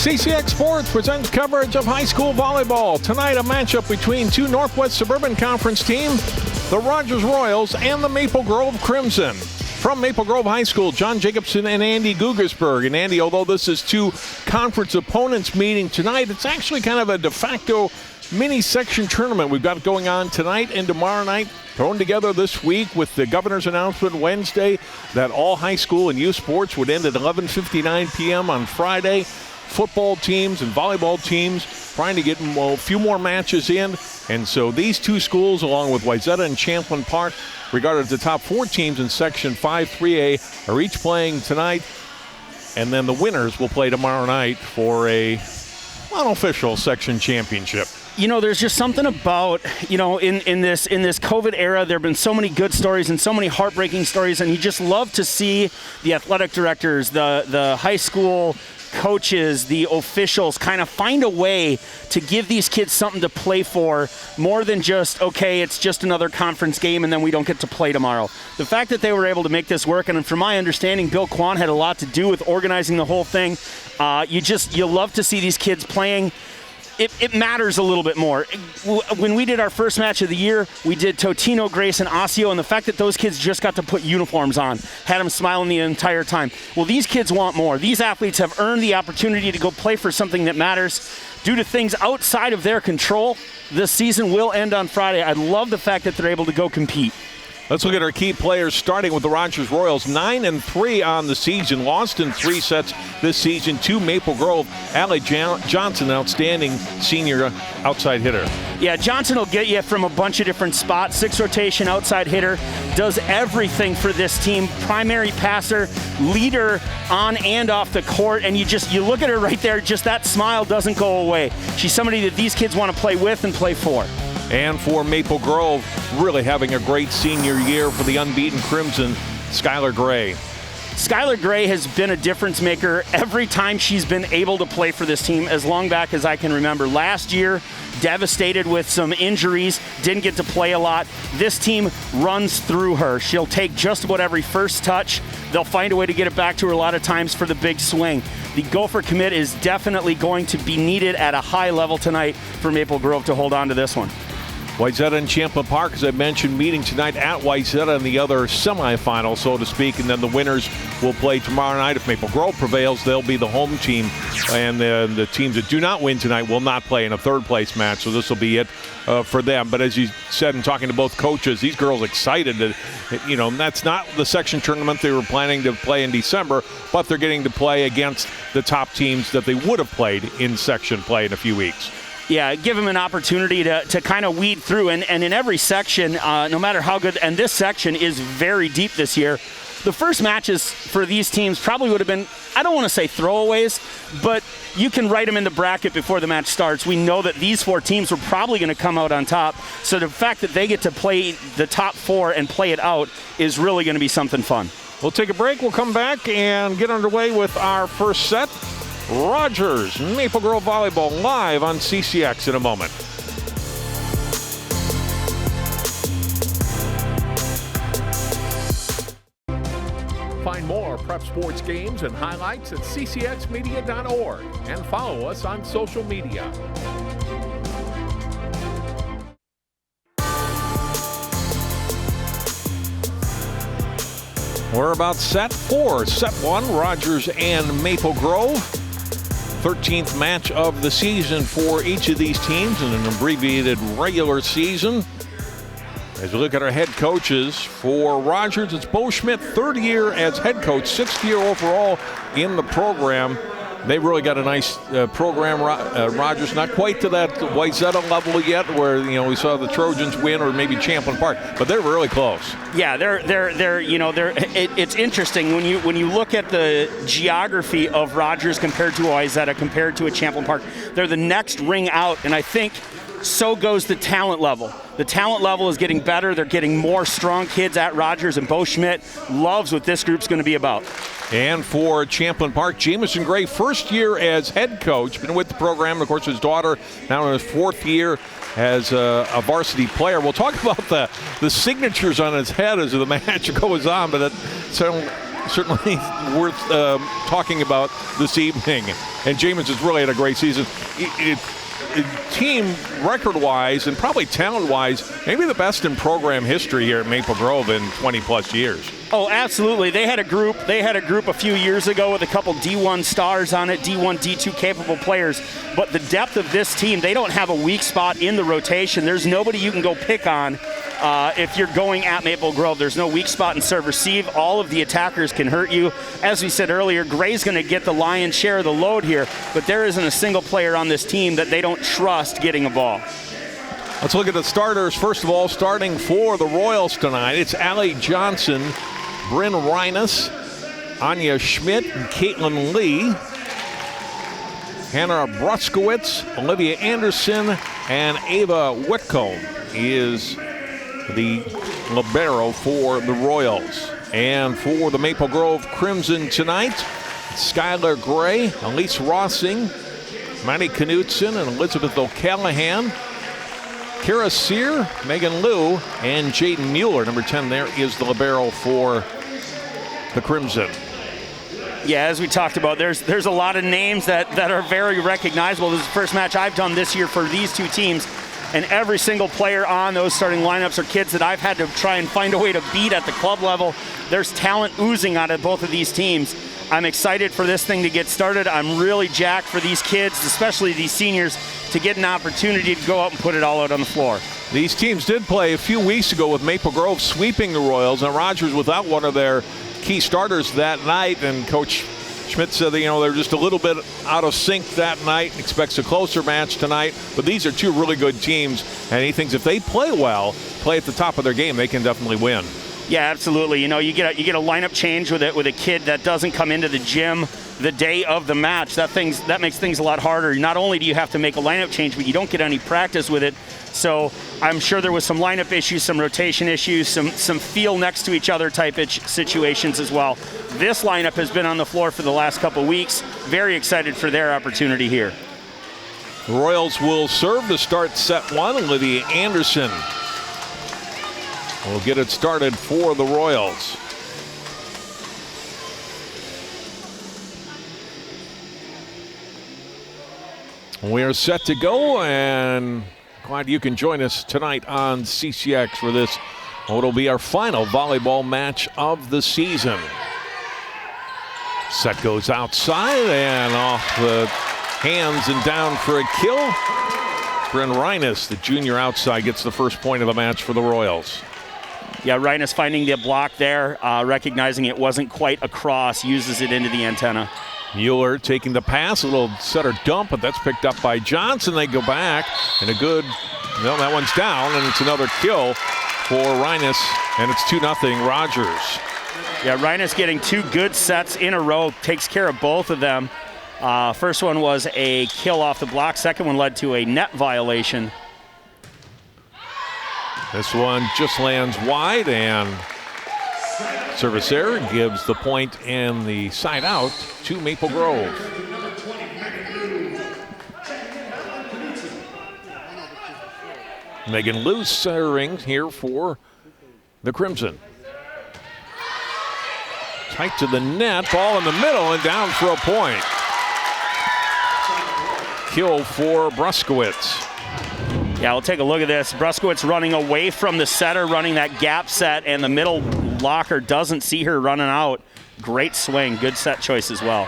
CCX Sports presents coverage of high school volleyball. Tonight, a matchup between two Northwest Suburban Conference teams, the Rogers Royals and the Maple Grove Crimson. From Maple Grove High School, John Jacobson and Andy Gugersberg. And Andy, although this is two conference opponents meeting tonight, it's actually kind of a de facto mini-section tournament we've got going on tonight and tomorrow night, thrown together this week with the governor's announcement Wednesday that all high school and youth sports would end at 11:59 p.m. on Friday. Football teams and volleyball teams trying to get a few more matches in. And so these two schools, along with Wayzata and Champlin Park, regarded as the top four teams in Section 5-3A, are each playing tonight. And then the winners will play tomorrow night for a unofficial section championship. You know, there's just something about, in this COVID era, there have been so many good stories and so many heartbreaking stories, and you just love to see the athletic directors, the high school coaches, the officials kind of find a way to give these kids something to play for more than just, okay, it's just another conference game and then we don't get to play tomorrow. The fact that they were able to make this work, and from my understanding, Bill Kwan had a lot to do with organizing the whole thing. You love to see these kids playing. It matters a little bit more. When we did our first match of the year, we did Totino, Grace, and Osseo, and the fact that those kids just got to put uniforms on had them smiling the entire time. Well, these kids want more. These athletes have earned the opportunity to go play for something that matters. Due to things outside of their control, this season will end on Friday. I love the fact that they're able to go compete. Let's look at our key players, starting with the Rogers Royals. 9-3 on the season, lost in 3 sets this season to Maple Grove. Allie Johnson, outstanding senior outside hitter. Yeah, Johnson will get you from a bunch of different spots. 6 rotation outside hitter, does everything for this team. Primary passer, leader on and off the court, and you look at her right there, just that smile doesn't go away. She's somebody that these kids want to play with and play for. And for Maple Grove, really having a great senior year for the unbeaten Crimson, Skylar Gray. Skylar Gray has been a difference maker every time she's been able to play for this team as long back as I can remember. Last year, devastated with some injuries, didn't get to play a lot. This team runs through her. She'll take just about every first touch. They'll find a way to get it back to her a lot of times for the big swing. The Gopher commit is definitely going to be needed at a high level tonight for Maple Grove to hold on to this one. Wayzata and Champlin Park, as I mentioned, meeting tonight at Wayzata in the other semifinal, so to speak, and then the winners will play tomorrow night. If Maple Grove prevails, they'll be the home team, and the teams that do not win tonight will not play in a third-place match, so this will be it for them. But as you said in talking to both coaches, these girls excited. That's not the section tournament they were planning to play in December, but they're getting to play against the top teams that they would have played in section play in a few weeks. Yeah, give them an opportunity to kind of weed through. And in every section, no matter how good, and this section is very deep this year, the first matches for these teams probably would have been, I don't want to say throwaways, but you can write them in the bracket before the match starts. We know that these 4 teams were probably going to come out on top. So the fact that they get to play the top 4 and play it out is really going to be something fun. We'll take a break. We'll come back and get underway with our first set. Rogers, Maple Grove Volleyball, live on CCX in a moment. Find more prep sports games and highlights at ccxmedia.org and follow us on social media. We're about set 4. Set 1, Rogers and Maple Grove. 13th match of the season for each of these teams in an abbreviated regular season. As we look at our head coaches, for Rogers, it's Bo Schmidt, 3rd year as head coach, 6th year overall in the program. They've really got a nice program. Rogers, not quite to that Wayzata level yet, where we saw the Trojans win, or maybe Champlin Park, but they're really close. Yeah, it's interesting when you look at the geography of Rogers compared to Wayzata, compared to a Champlin Park. They're the next ring out, and I think so goes the talent level. The talent level is getting better. They're getting more strong kids at Rogers, and Bo Schmidt loves what this group's going to be about. And for Champlin Park, Jamison Gray, 1st year as head coach, been with the program. And of course, his daughter now in his 4th year as a varsity player. We'll talk about the signatures on his head as the match goes on, but certainly worth talking about this evening. And Jamens has really had a great season. Team record-wise and probably talent-wise, maybe the best in program history here at Maple Grove in 20-plus years. Oh, absolutely. They had a group a few years ago with a couple D1 stars on it, D1, D2 capable players. But the depth of this team, they don't have a weak spot in the rotation. There's nobody you can go pick on if you're going at Maple Grove. There's no weak spot in serve-receive. All of the attackers can hurt you. As we said earlier, Gray's going to get the lion's share of the load here, but there isn't a single player on this team that they don't trust getting a ball. Let's look at the starters. First of all, starting for the Royals tonight, it's Allie Johnson, Bryn Reines, Anya Schmidt, and Caitlin Lee. Hannah Bruskowitz, Olivia Anderson, and Ava Whitcomb is the libero for the Royals. And for the Maple Grove Crimson tonight, Skylar Gray, Elise Rossing, Maddie Knutson, and Elizabeth O'Callahan. Kara Sear, Megan Liu, and Jaden Mueller. Number 10 there is the libero for the Crimson. Yeah, as we talked about, there's a lot of names that are very recognizable. This is the first match I've done this year for these two teams, and every single player on those starting lineups are kids that I've had to try and find a way to beat at the club level. There's talent oozing out of both of these teams. I'm excited for this thing to get started. I'm really jacked for these kids, especially these seniors, to get an opportunity to go out and put it all out on the floor. These teams did play a few weeks ago with Maple Grove sweeping the Royals, and Rogers without one of their key starters that night, and Coach Schmidt said that, they're just a little bit out of sync that night, expects a closer match tonight, but these are two really good teams, and he thinks if they play well, play at the top of their game, they can definitely win. Yeah, absolutely. You get a lineup change with a kid that doesn't come into the gym the day of the match. That makes things a lot harder. Not only do you have to make a lineup change, but you don't get any practice with it. So I'm sure there was some lineup issues, some rotation issues, some feel next to each other type situations as well. This lineup has been on the floor for the last couple weeks. Very excited for their opportunity here. The Royals will serve to start set one. Olivia Anderson will get it started for the Royals. We are set to go, and glad you can join us tonight on CCX for this, what'll be our final volleyball match of the season. Set goes outside and off the hands and down for a kill. Bryn Reines, the junior outside, gets the first point of the match for the Royals. Yeah, Reines finding the block there, recognizing it wasn't quite across, uses it into the antenna. Mueller taking the pass, a little setter dump, but that's picked up by Johnson. They go back, and that one's down, and it's another kill for Reines, and it's 2-0 Rogers. Yeah, Reines getting two good sets in a row, takes care of both of them. First one was a kill off the block, second one led to a net violation. This one just lands wide, and service error gives the point and the side out to Maple Grove. Megan Liu centering here for the Crimson. Tight to the net, ball in the middle and down for a point. Kill for Bruskowitz. Yeah, we'll take a look at this. Bruskowitz running away from the setter, running that gap set, and the middle blocker doesn't see her running out. Great swing, good set choice as well.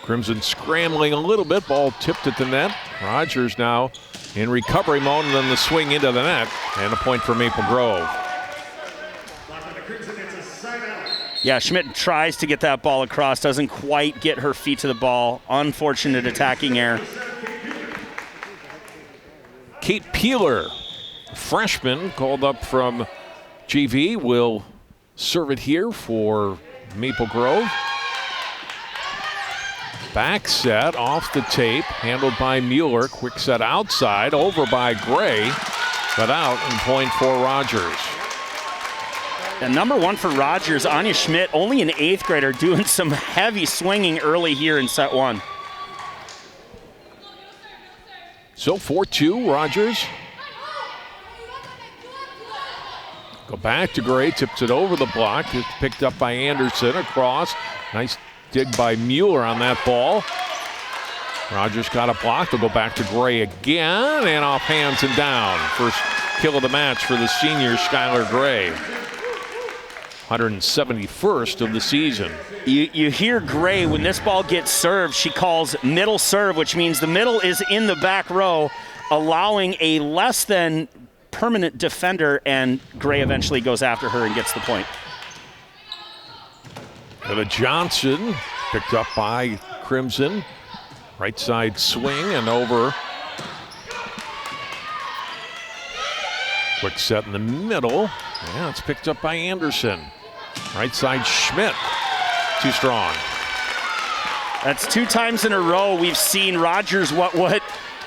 Crimson scrambling a little bit, ball tipped at the net. Rogers now in recovery mode, and then the swing into the net, and a point for Maple Grove. Yeah, Schmidt tries to get that ball across, doesn't quite get her feet to the ball. Unfortunate attacking error. Kate Peeler, freshman called up from GV, will serve it here for Maple Grove. Back set off the tape, handled by Mueller. Quick set outside, over by Gray, but out, and point for Rogers. And number one for Rogers, Anya Schmidt, only an 8th grader, doing some heavy swinging early here in set one. So 4-2, Rogers. Go back to Gray, tips it over the block. It's picked up by Anderson across. Nice dig by Mueller on that ball. Rogers got a block. They'll go back to Gray again, and off hands and down. First kill of the match for the senior Skylar Gray. 171st of the season. You hear Gray, when this ball gets served, she calls middle serve, which means the middle is in the back row, allowing a less than permanent defender, and Gray eventually goes after her and gets the point. Ella Johnson picked up by Crimson. Right side swing and over. Quick set in the middle. Yeah, it's picked up by Anderson. Right side Schmidt. Too strong. That's 2 times in a row we've seen Rogers what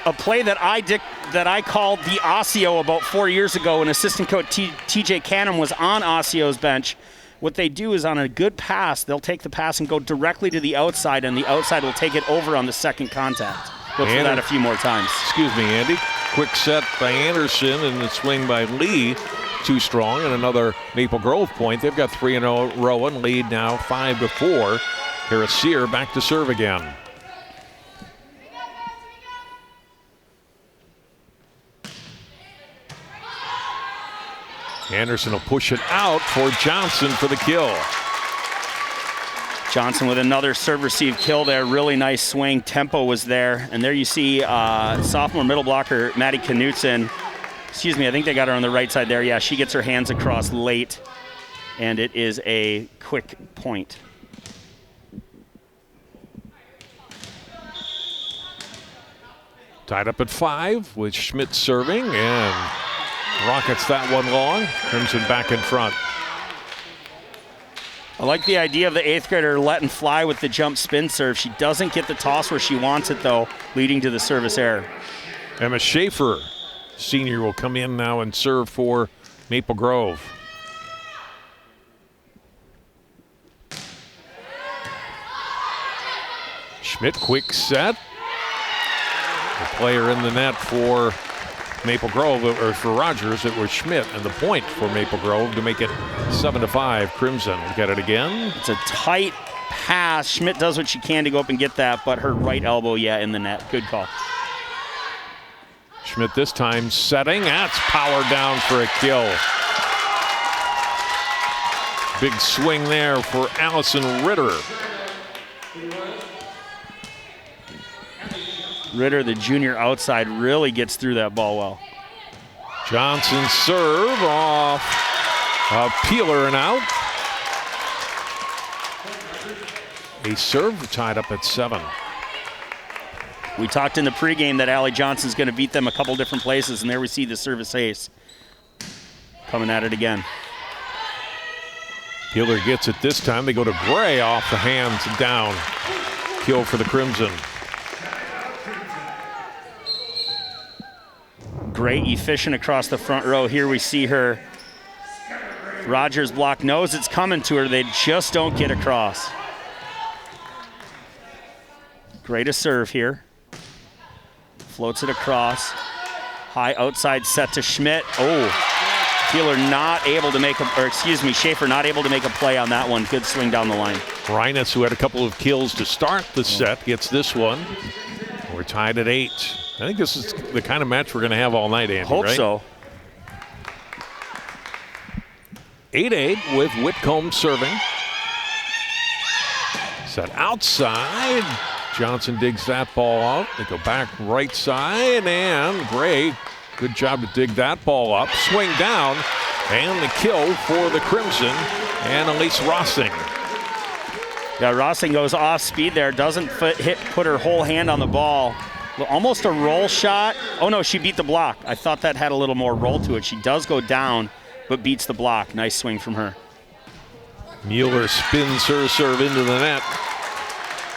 a play that I called the Osseo about 4 years ago when assistant coach TJ Canham was on Osseo's bench. What they do is on a good pass, they'll take the pass and go directly to the outside, and the outside will take it over on the second contact. Look for that a few more times. Excuse me, Andy. Quick set by Anderson and the swing by Lee. Too strong, and another Maple Grove point. They've got 3 in a row and lead now 5-4. Harris-Sear back to serve again. Anderson will push it out for Johnson for the kill. Johnson with another serve-receive kill there. Really nice swing. Tempo was there. And there you see sophomore middle blocker Maddie Knutson. Excuse me, I think they got her on the right side there. Yeah, she gets her hands across late. And it is a quick point. Tied up at 5 with Schmidt serving, and Rockets that one long. Crimson back in front. I like the idea of the 8th grader letting fly with the jump spin serve. She doesn't get the toss where she wants it, though, leading to the service error. Emma Schaefer, senior, will come in now and serve for Maple Grove. Schmidt, quick set. The player in the net for Maple Grove, or for Rogers, it was Schmidt, and the point for Maple Grove to make it 7-5. Crimson will get it again. It's a tight pass. Schmidt does what she can to go up and get that, but her right elbow, in the net. Good call. Schmidt this time setting. That's powered down for a kill. Big swing there for Allison Ritter. Ritter, the junior outside, really gets through that ball well. Johnson serve off a peeler and out. A serve tied up at 7. We talked in the pregame that Allie Johnson's going to beat them a couple different places, and there we see the service ace coming at it again. Peeler gets it this time. They go to Gray off the hands and down. Kill for the Crimson. Great efficient across the front row. Here we see her. Rogers block knows it's coming to her. They just don't get across. Great a serve here. Floats it across. High outside set to Schmidt. Oh, Keeler not able to make Schaefer not able to make a play on that one. Good swing down the line. Reines, who had a couple of kills to start the set, gets this one. We're tied at 8. I think this is the kind of match we're going to have all night, Andy, Hope right? so. 8-8 with Whitcomb serving. Set outside. Johnson digs that ball out. They go back right side, and Gray, good job to dig that ball up. Swing down, and the kill for the Crimson and Elise Rossing. Yeah, Rossing goes off speed there. Doesn't put her whole hand on the ball. Almost a roll shot. Oh, no, she beat the block. I thought that had a little more roll to it. She does go down, but beats the block. Nice swing from her. Mueller spins her serve into the net.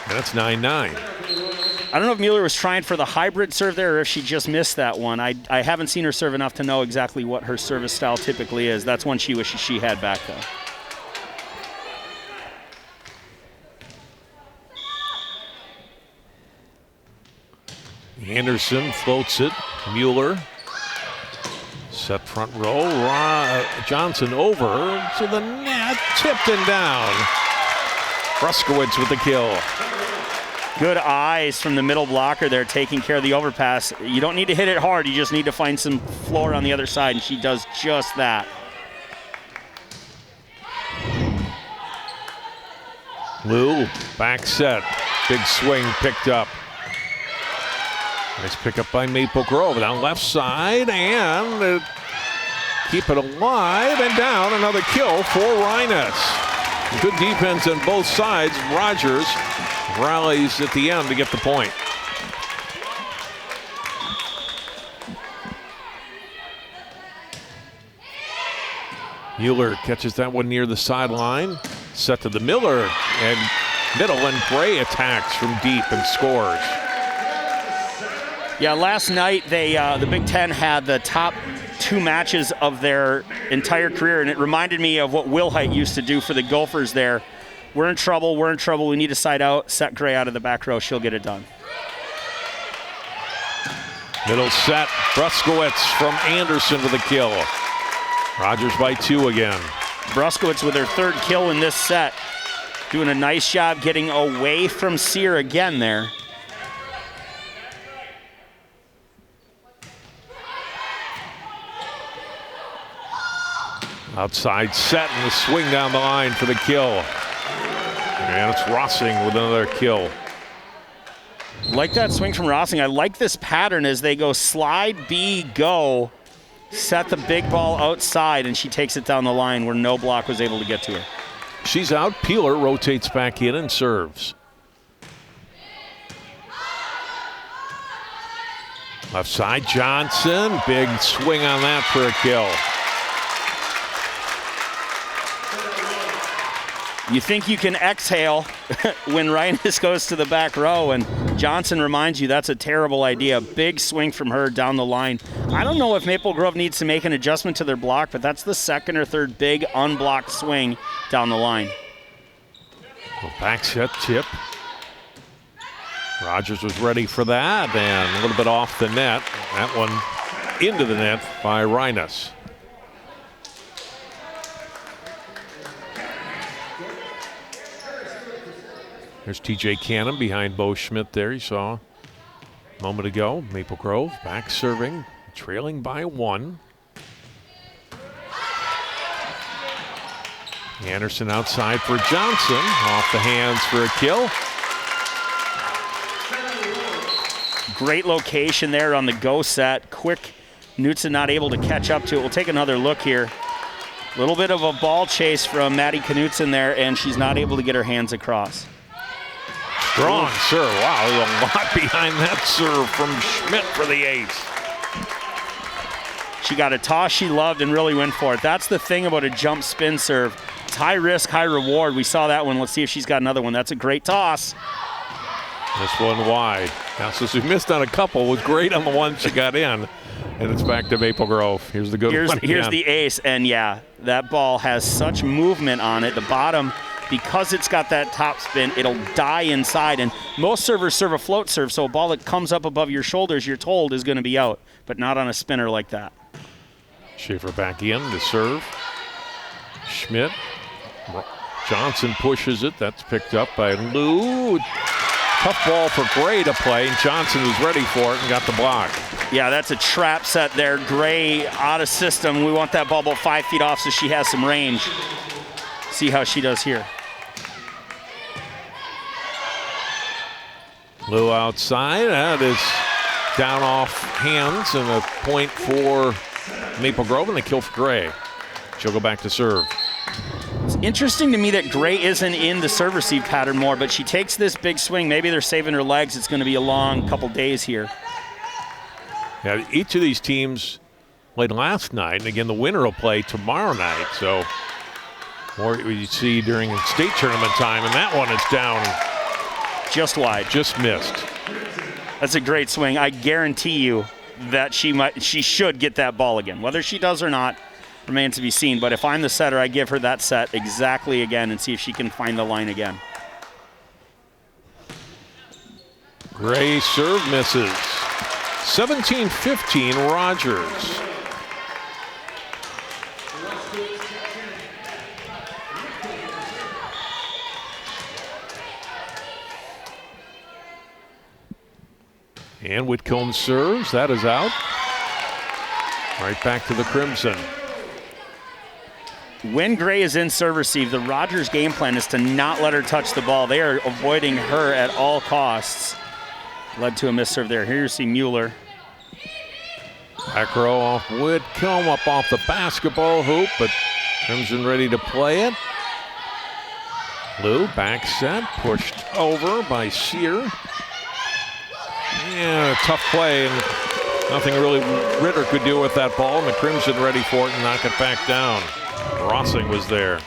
That's 9-9. I don't know if Mueller was trying for the hybrid serve there or if she just missed that one. I haven't seen her serve enough to know exactly what her service style typically is. That's one she wishes she had back, though. Anderson floats it. Mueller Set front row. Johnson over to the net. Tipped and down. Bruskowitz with the kill. Good eyes from the middle blocker there, taking care of the overpass. You don't need to hit it hard. You just need to find some floor on the other side, and she does just that. Lou, back set. Big swing picked up. Nice pickup by Maple Grove. Down left side, and keep it alive and down. Another kill for Rhinus. Good defense on both sides. Rogers rallies at the end to get the point. Mueller catches that one near the sideline. Set to the Miller, and middle, and Gray attacks from deep and scores. Yeah, last night the Big Ten had the top 2 matches of their entire career, and it reminded me of what Wilhite used to do for the Gophers there. We're in trouble, we need to side out, set Gray out of the back row, she'll get it done. Middle set, Bruskowitz from Anderson with a kill. Rogers by 2 again. Bruskowitz with her 3rd kill in this set. Doing a nice job getting away from Sear again there. Outside set and the swing down the line for the kill. And it's Rossing with another kill. Like that swing from Rossing. I like this pattern as they go slide, B, go. Set the big ball outside, and she takes it down the line where no block was able to get to her. She's out. Peeler rotates back in and serves. Left side, Johnson. Big swing on that for a kill. You think you can exhale when Rhinus goes to the back row, and Johnson reminds you that's a terrible idea. Big swing from her down the line. I don't know if Maple Grove needs to make an adjustment to their block, but that's the 2nd or 3rd big unblocked swing down the line. Back set tip. Rogers was ready for that, and a little bit off the net. That one into the net by Rhinus. There's TJ Cannon behind Bo Schmidt there. You saw a moment ago. Maple Grove back serving, trailing by 1. Anderson outside for Johnson. Off the hands for a kill. Great location there on the go set. Quick, Knutson not able to catch up to it. We'll take another look here. A little bit of a ball chase from Maddie Knutson there, and she's not able to get her hands across. Strong serve. Wow, there's a lot behind that serve from Schmidt for the ace. She got a toss she loved and really went for it. That's the thing about a jump spin serve. It's high risk, high reward. We saw that one. Let's see if she's got another one. That's a great toss. This one wide. Now, so she missed on a couple, was great on the one she got in. And it's back to Maple Grove. Here's the good one. Here's the ace, and yeah, that ball has such movement on it. The bottom, because it's got that top spin, it'll die inside. And most servers serve a float serve, so a ball that comes up above your shoulders, you're told, is going to be out, but not on a spinner like that. Schaefer back in to serve. Schmidt. Johnson pushes it. That's picked up by Lou. Tough ball for Gray to play, and Johnson was ready for it and got the block. Yeah, that's a trap set there. Gray out of system. We want that ball about 5 feet off so she has some range. See how she does here. Lou outside. That is down off hands and a point for Maple Grove, and the kill for Gray. She'll go back to serve. It's interesting to me that Gray isn't in the serve receive pattern more, but she takes this big swing. Maybe they're saving her legs. It's going to be a long couple days here. Yeah, each of these teams played last night, and again, the winner will play tomorrow night. So more you see during state tournament time, and that one is down. Just wide. Just missed. That's a great swing. I guarantee you that she should get that ball again. Whether she does or not remains to be seen. But if I'm the setter, I give her that set exactly again and see if she can find the line again. Gray serve misses. 17-15 Rogers. And Whitcomb serves. That is out. Right back to the Crimson. When Gray is in serve receive, the Rogers game plan is to not let her touch the ball. They are avoiding her at all costs. Led to a miss serve there. Here you see Mueller. Back row off Whitcomb, up off the basketball hoop, but Crimson ready to play it. Lou, back set, pushed over by Sear. Yeah, tough play, and nothing really Ritter could do with that ball. And the Crimson ready for it and knock it back down. Rossing was there.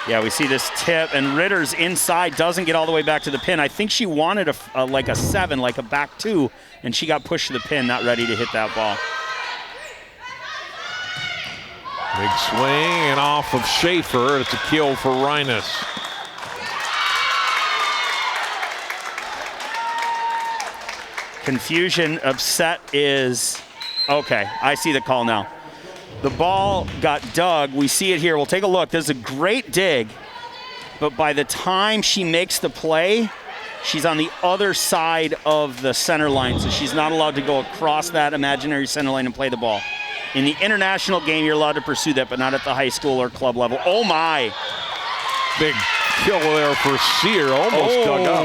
Yeah, we see this tip, and Ritter's inside, doesn't get all the way back to the pin. I think she wanted like a 7, like a back 2, and she got pushed to the pin, not ready to hit that ball. Big swing and off of Schaefer. It's a kill for Reines. Confusion, upset is, okay, I see the call now. The ball got dug. We see it here. We'll take a look. There's a great dig, but by the time she makes the play, she's on the other side of the center line, so she's not allowed to go across that imaginary center line and play the ball. In the international game, you're allowed to pursue that, but not at the high school or club level. Oh, my. Big kill there for Sear. Almost dug up.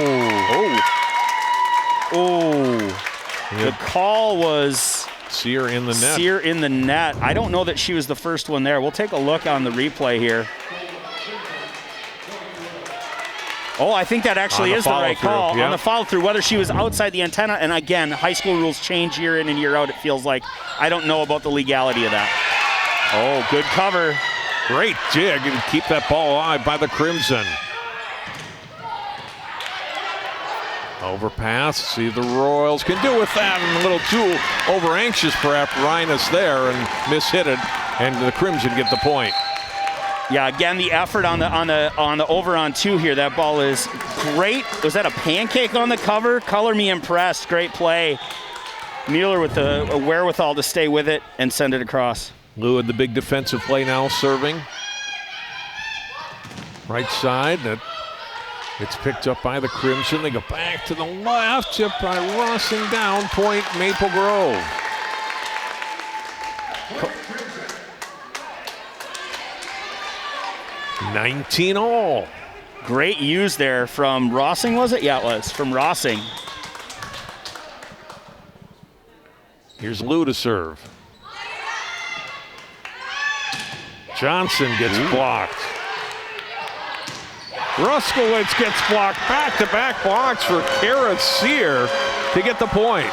The call was Sear in the net. Sear in the net. I don't know that she was the first one there. We'll take a look on the replay here. Oh, I think that actually is the right call. Yeah. On the follow-through, whether she was outside the antenna, and again, high school rules change year in and year out, it feels like. I don't know about the legality of that. Oh, good cover. Great dig and keep that ball alive by the Crimson. Overpass, see the Royals can do with that, and a little too over anxious perhaps Reines there and mishit it, and the Crimson get the point. Yeah, again, the effort on the over on 2 here. That ball is great. Was that a pancake on the cover? Color me impressed. Great play. Mueller with the wherewithal to stay with it and send it across. Lou with the big defensive play now, serving. Right side, it's picked up by the Crimson. They go back to the left, tipped by Rossing down, point Maple Grove. $19-all. Great use there from Rossing, was it? Yeah, it was, from Rossing. Here's Lou to serve. Johnson gets blocked. Ruskowitz gets blocked. Back-to-back blocks for Kara Sear to get the point.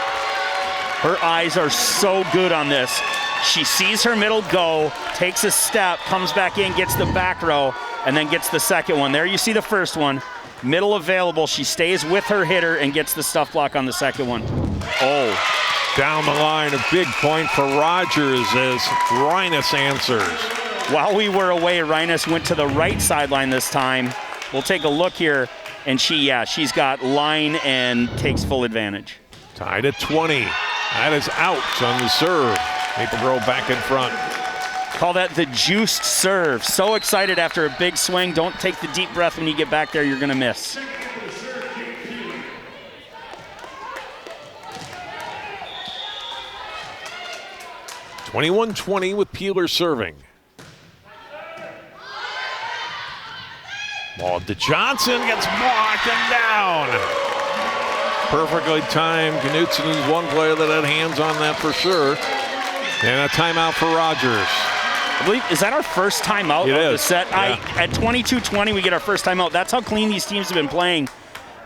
Her eyes are so good on this. She sees her middle go, takes a step, comes back in, gets the back row, and then gets the second one. There you see the first one. Middle available. She stays with her hitter and gets the stuff block on the second one. Oh. Down the line, a big point for Rogers as Reines answers. While we were away, Reines went to the right sideline this time. We'll take a look here, and she's got line and takes full advantage. Tied at 20. That is out on the serve. Maple Grove back in front. Call that the juiced serve. So excited after a big swing. Don't take the deep breath when you get back there. You're going to miss. (21-20) with Peeler serving. Ball to Johnson, gets blocked and down. Perfectly timed. Knutson is one player that had hands on that for sure. And a timeout for Rogers. I believe, is that our first timeout of the set? Yeah. At 22-20, we get our first timeout. That's how clean these teams have been playing.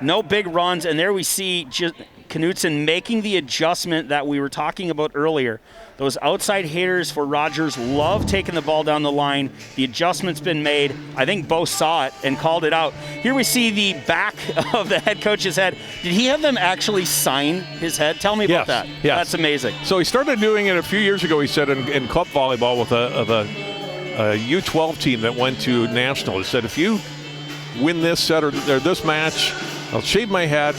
No big runs, and there we see just Knutson making the adjustment that we were talking about earlier. Those outside hitters for Rogers love taking the ball down the line. The adjustment's been made. I think Bo saw it and called it out. Here we see the back of the head coach's head. Did he have them actually sign his head? Tell me about that. Yes. That's amazing. So he started doing it a few years ago, he said, in club volleyball with a U12 team that went to national. He said, if you win this set or this match, I'll shave my head.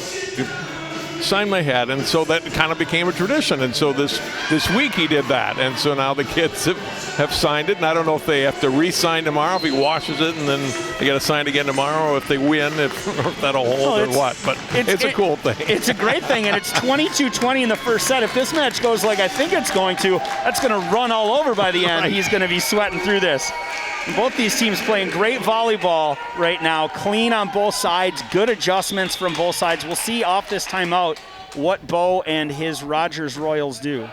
sign my head. And so that kind of became a tradition. And so this week he did that. And so now the kids have signed it. And I don't know if they have to re-sign tomorrow, if he washes it, and then they got to sign again tomorrow, or if they win, if that'll hold or what. But it's a cool thing. It's a great thing, and it's 22-20 in the first set. If this match goes like I think it's going to, that's going to run all over by the end. Right. He's going to be sweating through this. Both these teams playing great volleyball right now, clean on both sides, good adjustments from both sides. We'll see off this timeout what Bo and his Rogers Royals do.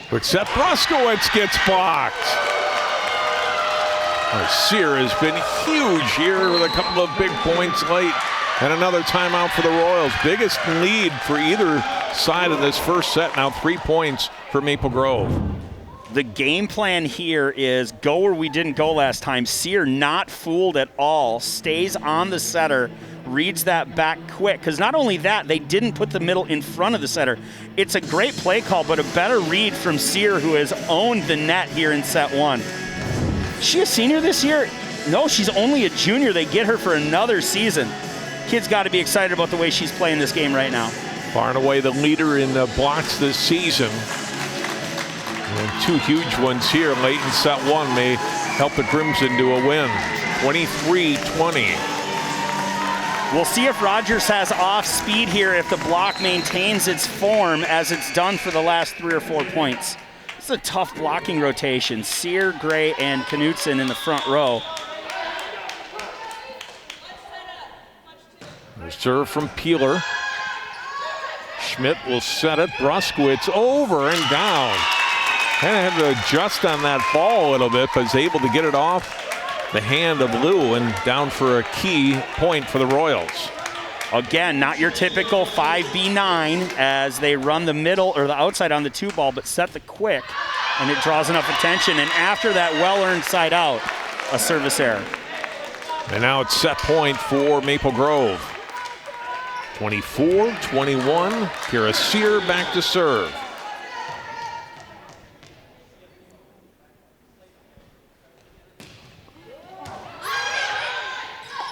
Quick set, Bruskowitz gets blocked. Sear has been huge here with a couple of big points late. And another timeout for the Royals. Biggest lead for either side of this first set. Now 3 points for Maple Grove. The game plan here is go where we didn't go last time. Sear not fooled at all, stays on the setter, reads that back quick. Because not only that, they didn't put the middle in front of the setter. It's a great play call, but a better read from Sear, who has owned the net here in set one. Is she a senior this year? No, she's only a junior. They get her for another season. Kid's got to be excited about the way she's playing this game right now. Far and away the leader in blocks this season. And 2 huge ones here late in set one may help the Crimson to a win. 23-20. We'll see if Rogers has off speed here, if the block maintains its form as it's done for the last 3 or 4 points. It's a tough blocking rotation. Sear, Gray, and Knutson in the front row. Serve from Peeler. Schmidt will set it. Bruskowitz over and down. Kind of had to adjust on that ball a little bit, but is able to get it off the hand of Lou and down for a key point for the Royals. Again, not your typical 5B9 as they run the middle or the outside on the 2 ball, but set the quick, and it draws enough attention. And after that well-earned side out, a service error. And now it's set point for Maple Grove. 24-21. Kira Sear back to serve.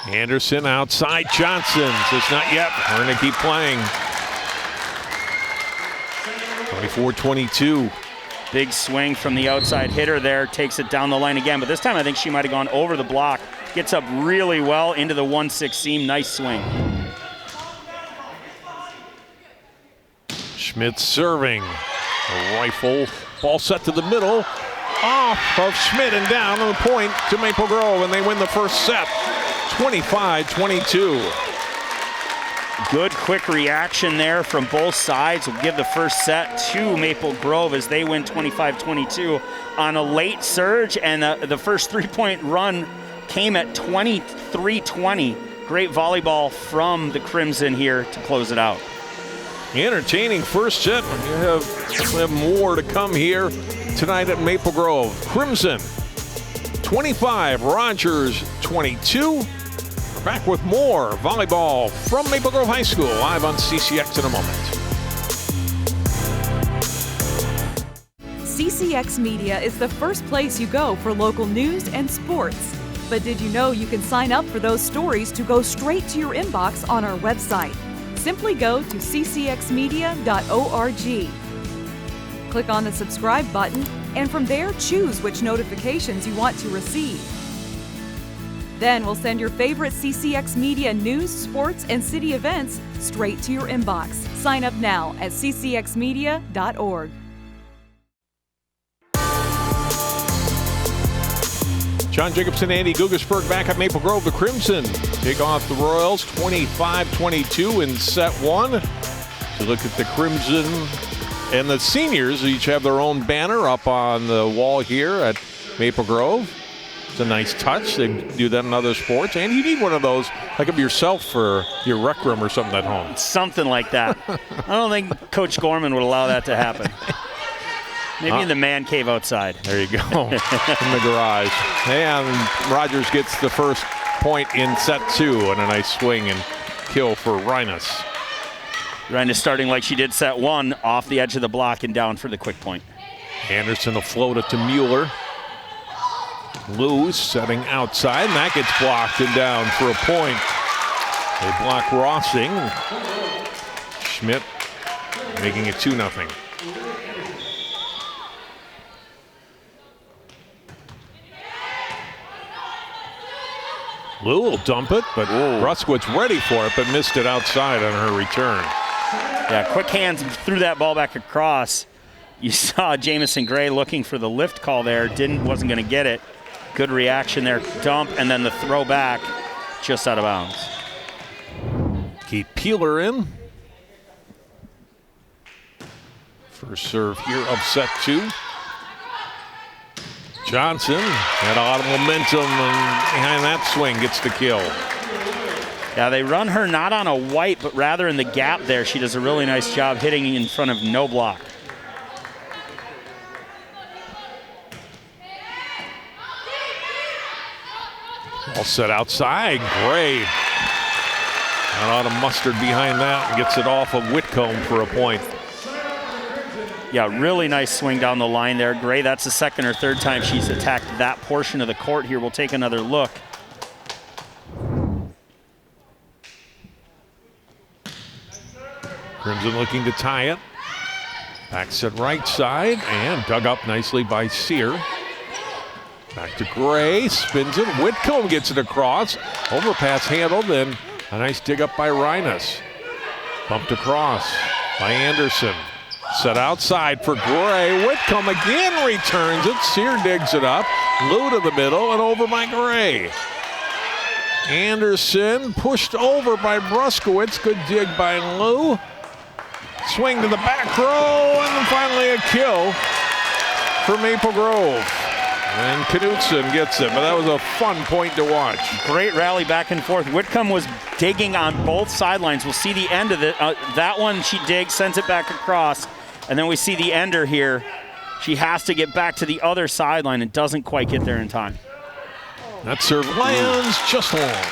Anderson outside Johnson. It's not yet. We're going to keep playing. 24-22. Big swing from the outside hitter there. Takes it down the line again. But this time I think she might have gone over the block. Gets up really well into the 1-6 seam. Nice swing. Schmidt serving. A rifle. Ball set to the middle. Off of Schmidt and down on the point to Maple Grove. And they win the first set. 25-22. Good quick reaction there from both sides. We'll give the first set to Maple Grove as they win 25-22 on a late surge, and the first 3-point run came at 23-20. Great volleyball from the Crimson here to close it out. Entertaining first set. We have more to come here tonight at Maple Grove. Crimson 25, Rogers 22. Back with more volleyball from Maple Grove High School, live on CCX in a moment. CCX Media is the first place you go for local news and sports. But did you know you can sign up for those stories to go straight to your inbox on our website? Simply go to ccxmedia.org. Click on the subscribe button, and from there choose which notifications you want to receive. Then we'll send your favorite CCX Media news, sports, and city events straight to your inbox. Sign up now at ccxmedia.org. John Jacobson, Andy Gugelsberg back at Maple Grove. The Crimson take off the Royals 25-22 in set one. So look at the Crimson and the seniors each have their own banner up on the wall here at Maple Grove. It's a nice touch. They do that in other sports. And you need one of those, like of yourself for your rec room or something at home. Something like that. I don't think Coach Gorman would allow that to happen. Maybe in the man cave outside. There you go, in the garage. And Rogers gets the first point in set two and a nice swing and kill for Reines. Reines starting like she did set one, off the edge of the block and down for the quick point. Anderson will float it to Mueller. Lou setting outside, and that gets blocked and down for a point. They block Rossing. Schmidt making it 2-0. Lou will dump it, but Bruskowitz ready for it, but missed it outside on her return. Yeah, quick hands threw that ball back across. You saw Jamison Gray looking for the lift call there, wasn't going to get it. Good reaction there, dump, and then the throw back just out of bounds. Keith Peeler in. First serve here of set 2. Johnson had a lot of momentum and behind that swing gets the kill. Yeah, they run her not on a white, but rather in the gap there. She does a really nice job hitting in front of no block. All set outside. Gray. A lot of mustard behind that and gets it off of Whitcomb for a point. Yeah, really nice swing down the line there. Gray, that's the second or third time she's attacked that portion of the court here. We'll take another look. Crimson looking to tie it. Back set right side and dug up nicely by Sear. Back to Gray, spins it. Whitcomb gets it across. Overpass handled, then a nice dig up by Reines. Bumped across by Anderson. Set outside for Gray. Whitcomb again returns it. Sear digs it up. Lou to the middle and over by Gray. Anderson pushed over by Bruskowitz. Good dig by Lou. Swing to the back row and then finally a kill for Maple Grove. And Knutson gets it, but that was a fun point to watch. Great rally back and forth. Whitcomb was digging on both sidelines. We'll see the end of it. That one she digs, sends it back across, and then we see the ender here. She has to get back to the other sideline and doesn't quite get there in time. That serve lands just long.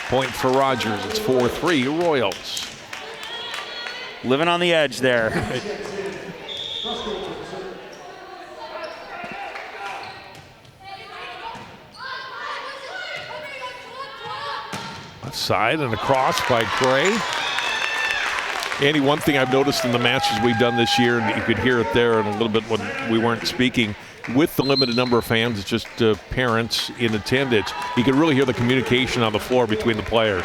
Point for Rogers. It's 4-3 Royals. Living on the edge there. Left side and across by Gray. Andy, one thing I've noticed in the matches we've done this year, and you could hear it there and a little bit when we weren't speaking, with the limited number of fans, it's just parents in attendance, you can really hear the communication on the floor between the players.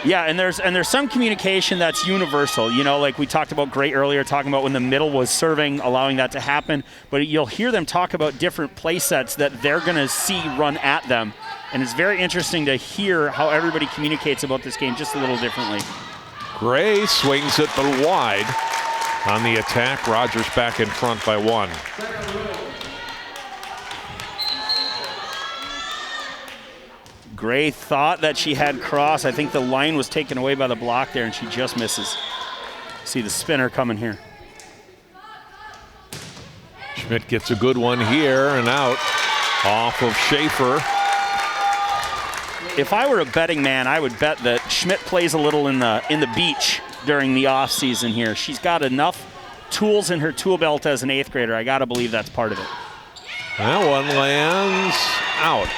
Yeah, and there's some communication that's universal. You know, like we talked about Gray earlier, talking about when the middle was serving, allowing that to happen. But you'll hear them talk about different play sets that they're going to see run at them. And it's very interesting to hear how everybody communicates about this game just a little differently. Gray swings it but wide on the attack. Rogers back in front by 1. Gray thought that she had cross. I think the line was taken away by the block there, and she just misses. See the spinner coming here. Schmidt gets a good one here and out off of Schaefer. If I were a betting man, I would bet that Schmidt plays a little in the beach during the off season here. She's got enough tools in her tool belt as an 8th grader. I got to believe that's part of it. That one lands out.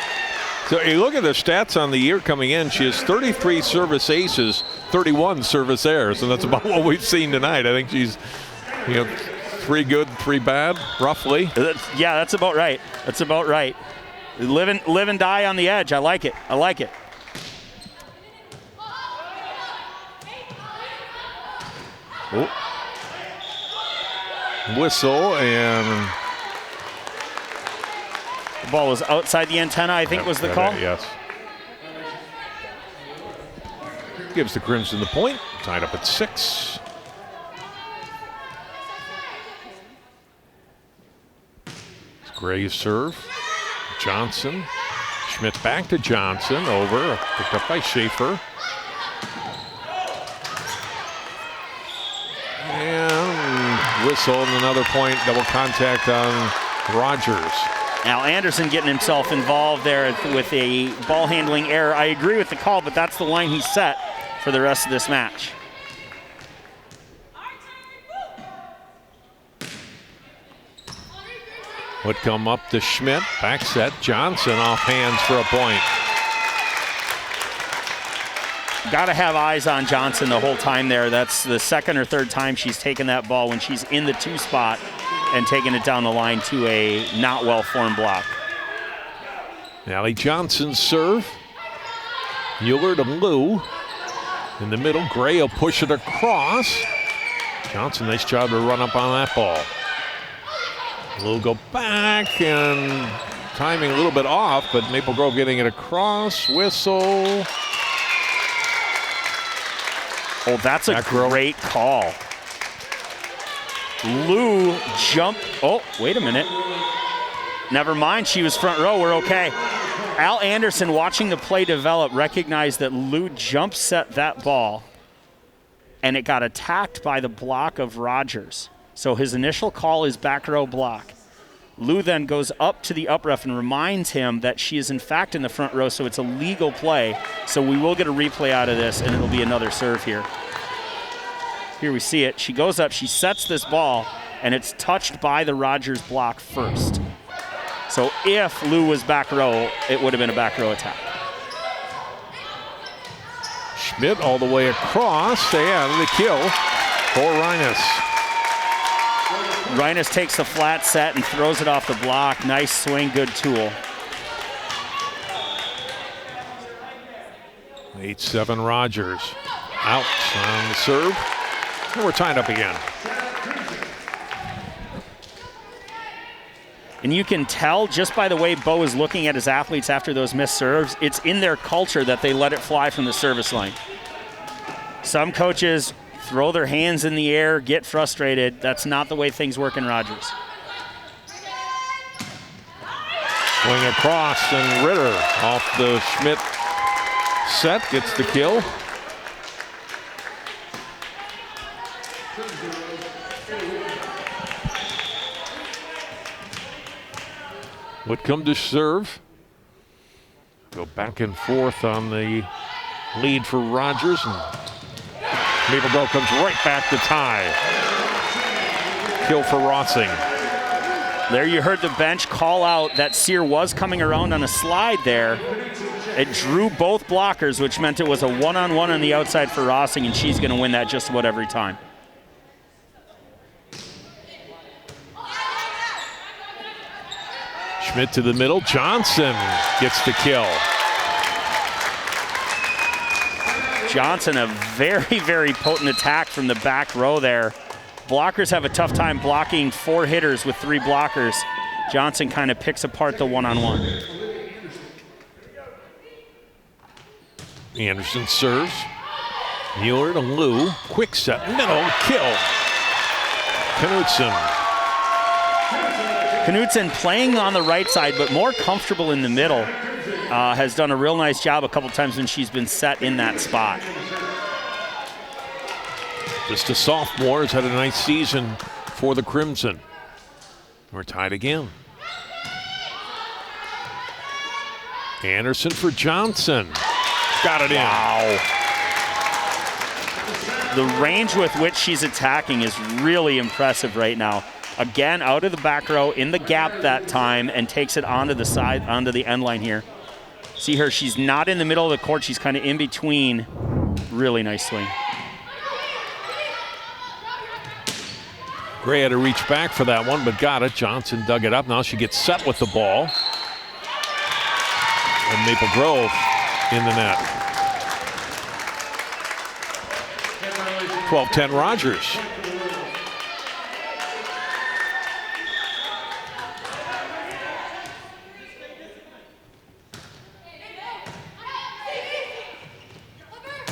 So you look at the stats on the year coming in. She has 33 service aces, 31 service errors, and that's about what we've seen tonight. I think she's, 3 good, 3 bad, roughly. Yeah, that's about right. That's about right. Live and die on the edge. I like it. I like it. Oh. Whistle and the ball was outside the antenna, I think was the call. Yes. Gives the Crimson the point. Tied up at 6. It's Gray's serve. Johnson. Schmidt back to Johnson. Over. Picked up by Schaefer. And whistle and another point. Double contact on Rogers. Now Anderson getting himself involved there with a ball handling error. I agree with the call, but that's the line he set for the rest of this match. Would come up to Schmidt. Back set. Johnson off hands for a point. got to have eyes on Johnson the whole time there. That's the second or third time she's taken that ball when she's in the 2 spot and taking it down the line to a not well-formed block. Allie Johnson's serve. Mueller to Lou. In the middle, Gray will push it across. Johnson, nice job to run up on that ball. Lou go back, and timing a little bit off, but Maple Grove getting it across. Whistle. Oh, that's a great call. Lou jumped. Oh, wait a minute. Never mind, she was front row. We're okay. Al Anderson, watching the play develop, recognized that Lou jump set that ball, and it got attacked by the block of Rogers. So his initial call is back row block. Lou then goes up to the up ref and reminds him that she is in fact in the front row, so it's a legal play. So we will get a replay out of this, and it'll be another serve here. Here we see it. She goes up, she sets this ball, and it's touched by the Rogers block first. So if Lou was back row, it would have been a back row attack. Schmidt all the way across, and the kill for Reines. Reines takes the flat set and throws it off the block. Nice swing, good tool. 8-7 Rogers. Out on the serve. And we're tied up again. And you can tell just by the way Bo is looking at his athletes after those missed serves, it's in their culture that they let it fly from the service line. Some coaches throw their hands in the air, get frustrated. That's not the way things work in Rogers. Swing across, and Ritter off the Schmidt set gets the kill. Whitcomb to serve. Go back and forth on the lead for Rogers, and Maple Grove comes right back to tie. Kill for Rossing. There you heard the bench call out that Sear was coming around on a slide there. It drew both blockers, which meant it was a one-on-one on the outside for Rossing, and she's going to win that just about every time. Schmidt to the middle. Johnson gets the kill. Johnson, a very, very potent attack from the back row there. Blockers have a tough time blocking 4 hitters with 3 blockers. Johnson kind of picks apart the one-on-one. Anderson serves. Mueller to Lou. Quick set, middle, kill. Knutson. Knutson playing on the right side, but more comfortable in the middle. Has done a real nice job a couple times when she's been set in that spot. Just a sophomore, has had a nice season for the Crimson. We're tied again. Anderson for Johnson. Got it in. Wow. The range with which she's attacking is really impressive right now. Again, out of the back row, in the gap that time, and takes it onto the side, onto the end line here. See her, she's not in the middle of the court, she's kind of in between. Really nice swing. Gray had to reach back for that one, but got it. Johnson dug it up. Now she gets set with the ball. And Maple Grove in the net. 12-10 Rogers.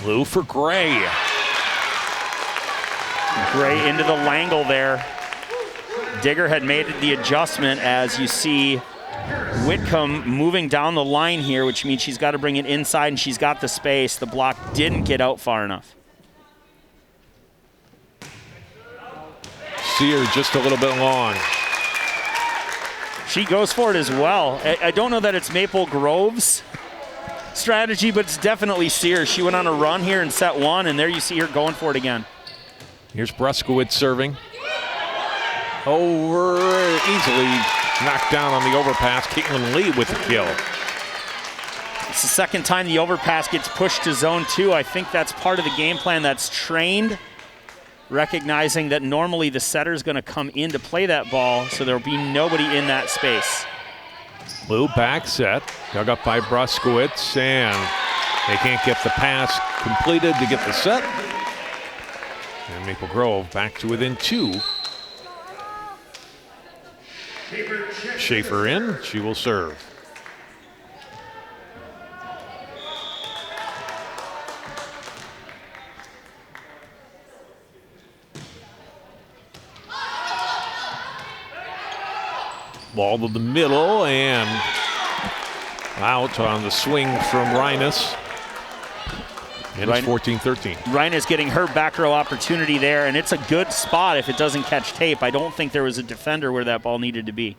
Lou for Gray. Gray into the Langle there. Digger had made the adjustment, as you see Whitcomb moving down the line here, which means she's got to bring it inside, and she's got the space. The block didn't get out far enough. Sear just a little bit long. She goes for it as well. I don't know that it's Maple Grove's strategy, but it's definitely Sears. She went on a run here in set 1, and there you see her going for it again. Here's Bruskowitz serving. Over, easily knocked down on the overpass. Caitlin Lee with the kill. It's the second time the overpass gets pushed to zone 2. I think that's part of the game plan that's trained, recognizing that normally the setter is going to come in to play that ball, so there will be nobody in that space. Lou back set, dug up by Bruskowitz, and they can't get the pass completed to get the set. And Maple Grove back to within 2. Schaefer in, she will serve. Ball to the middle and out on the swing from Reines. And it's 14-13. Reines getting her back row opportunity there, and it's a good spot if it doesn't catch tape. I don't think there was a defender where that ball needed to be.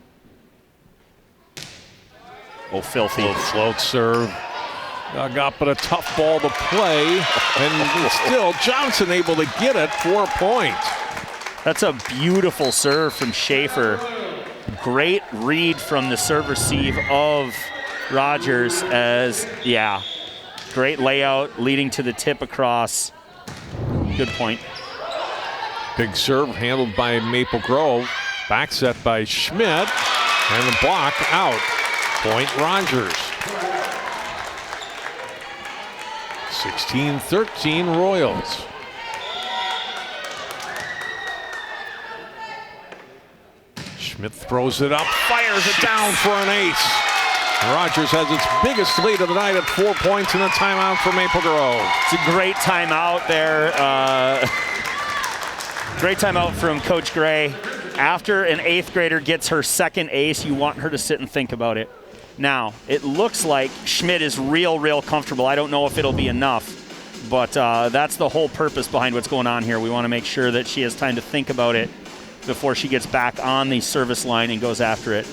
Oh, filthy. Float serve. Dug up, but a tough ball to play. And still Johnson able to get it. 4 points. That's a beautiful serve from Schaefer. Great read from the serve receive of Rogers great layout leading to the tip across. Good point. Big serve handled by Maple Grove. Back set by Schmidt. And the block out. Point Rogers. 16-13 Royals. Schmidt throws it up, fires it down for an ace. Rogers has its biggest lead of the night at 4 points and a timeout for Maple Grove. It's a great timeout there. Great timeout from Coach Gray. After an 8th grader gets her second ace, you want her to sit and think about it. Now, it looks like Schmidt is real comfortable. I don't know if it'll be enough, but that's the whole purpose behind what's going on here. We want to make sure that she has time to think about it before she gets back on the service line and goes after it.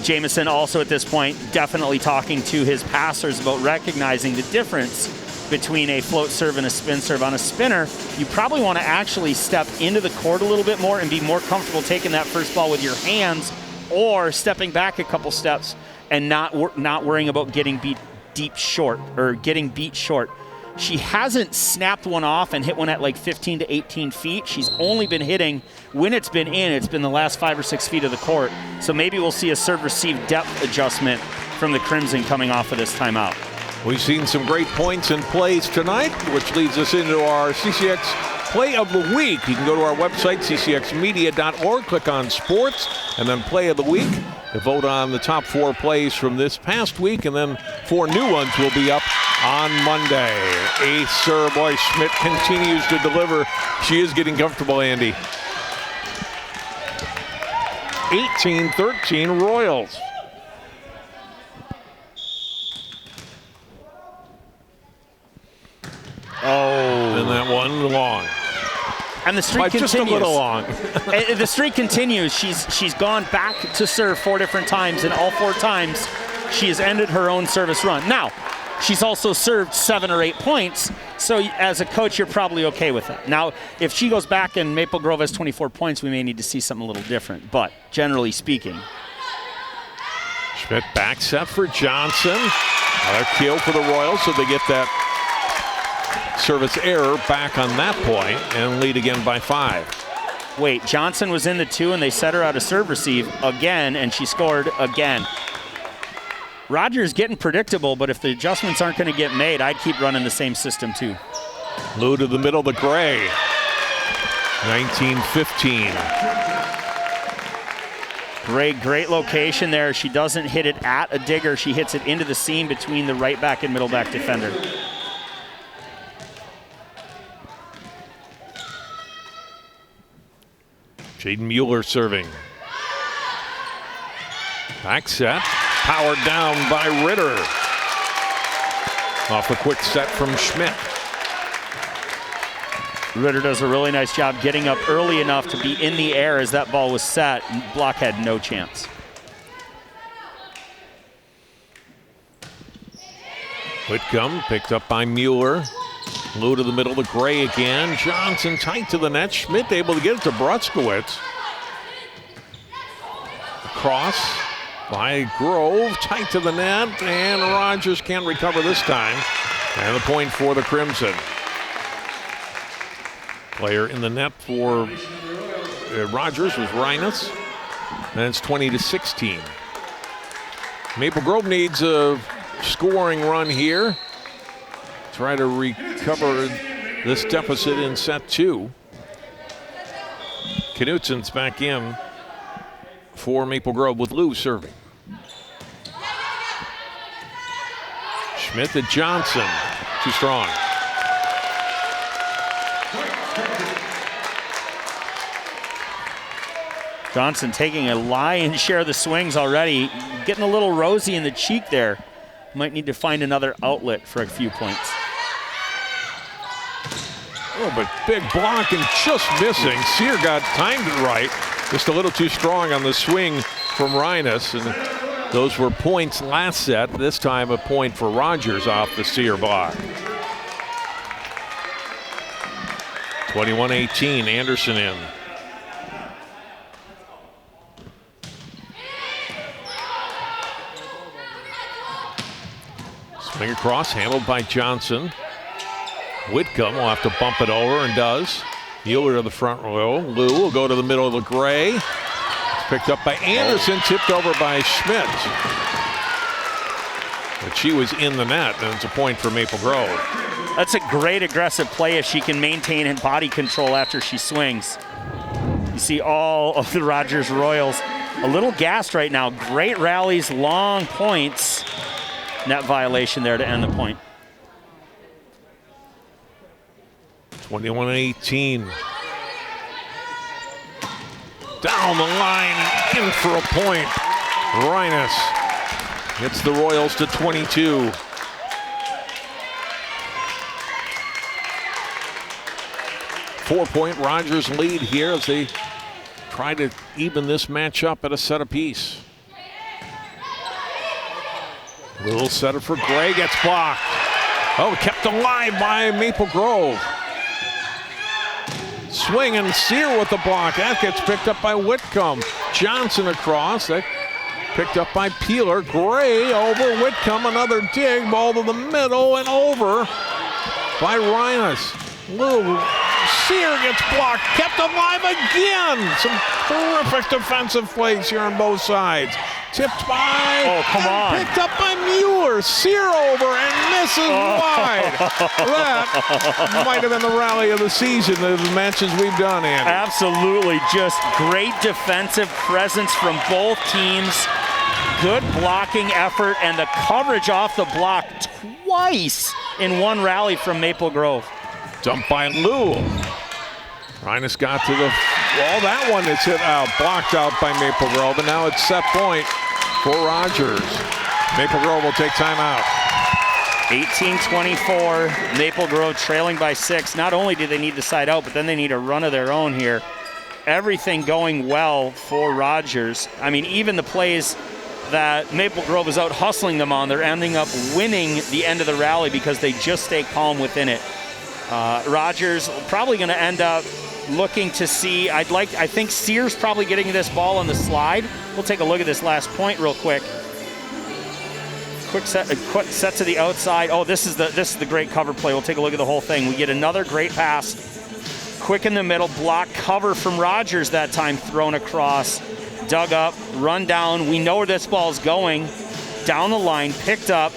Jamison also at this point definitely talking to his passers about recognizing the difference between a float serve and a spin serve. On a spinner, you probably want to actually step into the court a little bit more and be more comfortable taking that first ball with your hands, or stepping back a couple steps and not worrying about getting beat short. She hasn't snapped one off and hit one at like 15 to 18 feet. She's only been hitting, when it's been in, it's been the last 5 or 6 feet of the court. So maybe we'll see a serve-receive depth adjustment from the Crimson coming off of this timeout. We've seen some great points and plays tonight, which leads us into our CCX Play of the Week. You can go to our website, ccxmedia.org, click on Sports, and then Play of the Week to vote on the top 4 plays from this past week, and then 4 new ones will be up on Monday. Ace serve, boy, Schmidt continues to deliver. She is getting comfortable, Andy. 18-13 Royals. Oh. And that one long. And the streak continues. Just a little long. The streak continues. She's gone back to serve 4 different times, and all 4 times she has ended her own service run. Now, she's also served 7 or 8 points, so as a coach, you're probably okay with that. Now, if she goes back and Maple Grove has 24 points, we may need to see something a little different, but generally speaking. Schmidt back set for Johnson. Another kill for the Royals, so they get that service error back on that point and lead again by 5. Wait, Johnson was in the 2 and they set her out of serve receive again, and she scored again. Rogers getting predictable, but if the adjustments aren't going to get made, I'd keep running the same system too. Lou to the middle, the Gray. 19-15. Great location there. She doesn't hit it at a digger. She hits it into the seam between the right back and middle back defender. Jaden Mueller serving. Back set. Powered down by Ritter. Off a quick set from Schmidt. Ritter does a really nice job getting up early enough to be in the air as that ball was set. Block had no chance. Whitcomb picked up by Mueller. Lou to the middle, the Gray again. Johnson tight to the net. Schmidt able to get it to Bruskowitz. Across. by Grove, tight to the net, and Rogers can't recover this time. And the point for the Crimson. Player in the net for Rogers was Reines, and it's 20-16. Maple Grove needs a scoring run here. Try to recover this deficit in set 2. Knutsen's back in for Maple Grove with Lou serving. Schmidt to Johnson. Too strong. Johnson taking a lion's share of the swings already. Getting a little rosy in the cheek there. Might need to find another outlet for a few points. Oh, but big block and just missing. Sear got timed it right. Just a little too strong on the swing from Reines. And those were points last set. This time a point for Rogers off the Sear block. 21-18, Anderson in. Swing across, handled by Johnson. Whitcomb will have to bump it over and does. Mueller to the front row. Lou will go to the middle of the gray. It's picked up by Anderson, tipped over by Schmidt. But she was in the net, and it's a point for Maple Grove. That's a great aggressive play if she can maintain body control after she swings. You see all of the Rogers Royals a little gassed right now. Great rallies, long points. Net violation there to end the point. 21-18. Down the line, in for a point. Reines gets the Royals to 22. Four-point Rogers lead here as they try to even this match up at a set apiece. Little setter for Gray, gets blocked. Oh, kept alive by Maple Grove. Swing and Sear with the block. That gets picked up by Whitcomb. Johnson across. That picked up by Peeler. Gray over Whitcomb. Another dig. Ball to the middle and over by Reines. Lou. Sear gets blocked. Kept alive again. Some terrific defensive plays here on both sides. Tipped by, oh, come on. Picked up by Mueller. Sear over and misses wide. That might have been the rally of the season, the matches we've done, Andy. Absolutely, just great defensive presence from both teams. Good blocking effort and the coverage off the block twice in one rally from Maple Grove. Dumped by Lou. Reines got to the wall. That one is hit out, blocked out by Maple Grove, and now it's set point for Rogers. Maple Grove will take timeout. 18-24, Maple Grove trailing by 6. Not only do they need the side out, but then they need a run of their own here. Everything going well for Rogers. I mean, even the plays that Maple Grove is out hustling them on, they're ending up winning the end of the rally because they just stay calm within it. Rogers probably going to end up looking to see, I think Sear's probably getting this ball on the slide. We'll take a look at this last point real quick. Quick set to the outside. Oh, this is the great cover play. We'll take a look at the whole thing. We get another great pass. Quick in the middle, block cover from Rogers that time, thrown across, dug up, run down. We know where this ball's going. Down the line, picked up.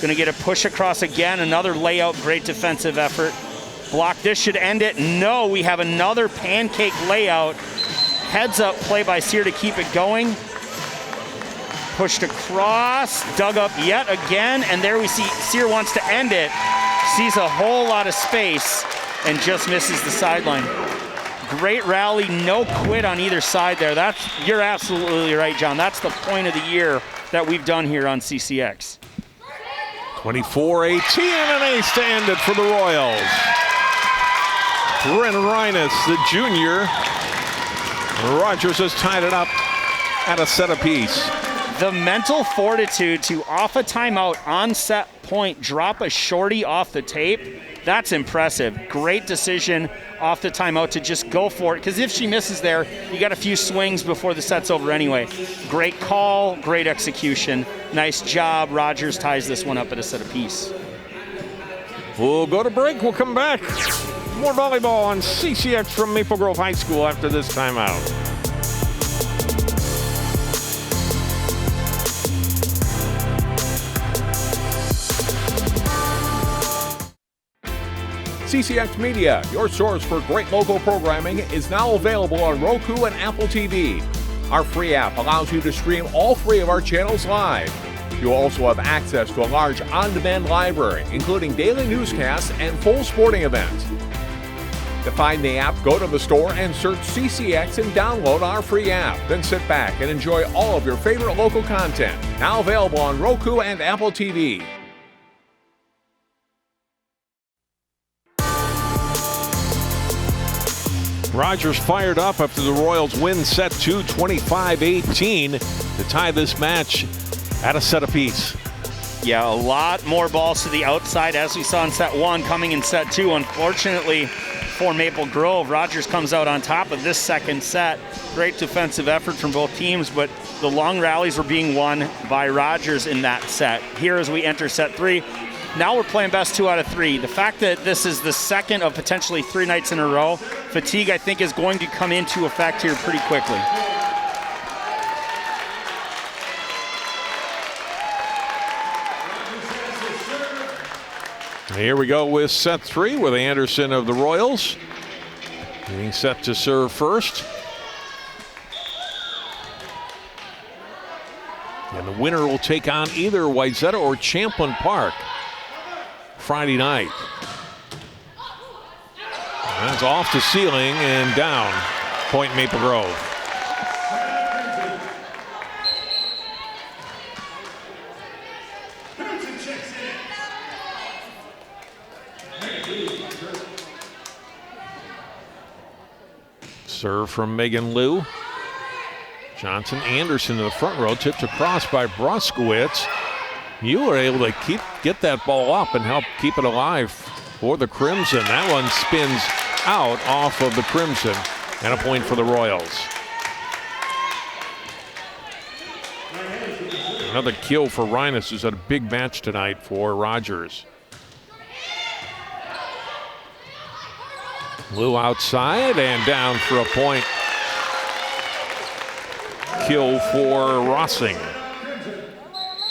Going to get a push across again, another layout, great defensive effort. Block, this should end it. No, we have another pancake layout. Heads up play by Sear to keep it going. Pushed across, dug up yet again, and there we see Sear wants to end it. Sees a whole lot of space and just misses the sideline. Great rally, no quit on either side there. You're absolutely right, John. That's the point of the year that we've done here on CCX. 24-18 and an ace to end it for the Royals. Bryn Reines, the junior. Rogers has tied it up at a set apiece. The mental fortitude to, off a timeout, on set point, drop a shorty off the tape. That's impressive. Great decision off the timeout to just go for it, because if she misses there, you got a few swings before the set's over anyway. Great call, great execution. Nice job. Rogers ties this one up at a set apiece. We'll go to break. We'll come back. More volleyball on CCX from Maple Grove High School after this timeout. CCX Media, your source for great local programming, is now available on Roku and Apple TV. Our free app allows you to stream all 3 of our channels live. You'll also have access to a large on-demand library, including daily newscasts and full sporting events. To find the app, go to the store and search CCX and download our free app. Then sit back and enjoy all of your favorite local content. Now available on Roku and Apple TV. Rogers fired up after the Royals win set 2, 25-18, to tie this match at a set apiece. Yeah, a lot more balls to the outside, as we saw in set 1, coming in set 2. Unfortunately for Maple Grove, Rogers comes out on top of this second set. Great defensive effort from both teams, but the long rallies were being won by Rogers in that set. Here as we enter set 3, now we're playing best 2 out of 3. The fact that this is the second of potentially 3 nights in a row, fatigue, I think, is going to come into effect here pretty quickly. Here we go with set 3 with Anderson of the Royals getting set to serve first. And the winner will take on either Wayzata or Champlin Park Friday night. And that's off the ceiling and down. Point Maple Grove. Serve from Megan Liu. Johnson Anderson in the front row, tipped across by Bruskowitz. You were able to get that ball up and help keep it alive for the Crimson. That one spins out off of the Crimson, and a point for the Royals. Another kill for Reines, who's had a big match tonight for Rogers. Liu outside and down for a point. Kill for Rossing.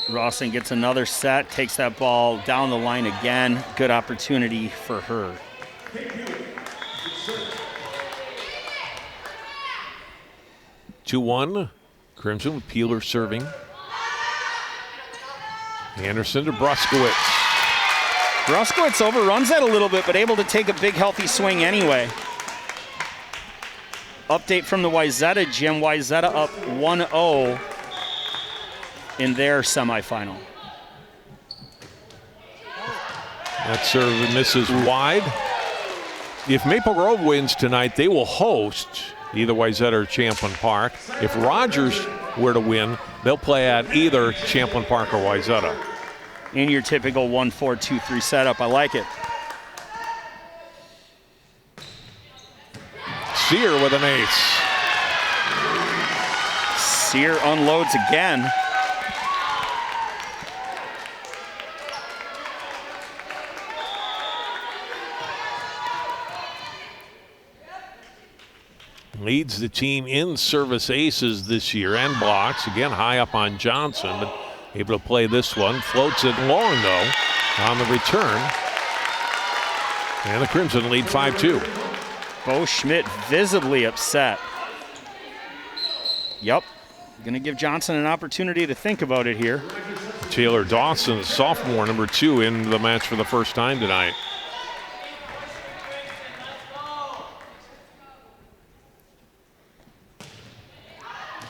Rossing gets another set, takes that ball down the line again. Good opportunity for her. Two-one, Crimson with Peeler serving. Anderson to Bruskowitz. Bruskowitz overruns that a little bit, but able to take a big, healthy swing anyway. Update from the Wayzata gym. Wayzata up 1-0 in their semifinal. That serve misses wide. If Maple Grove wins tonight, they will host either Wayzata or Champlin Park. If Rogers were to win, they'll play at either Champlin Park or Wayzata. In your typical 1-4-2-3 setup. I like it. Sear with an ace. Sear unloads again. Leads the team in service aces this year and blocks. Again, high up on Johnson, but able to play this one. Floats it long, though, on the return. And the Crimson lead 5-2. Bo Schmidt visibly upset. Yep. Going to give Johnson an opportunity to think about it here. Taylor Dawson, sophomore, number 2 in the match for the first time tonight.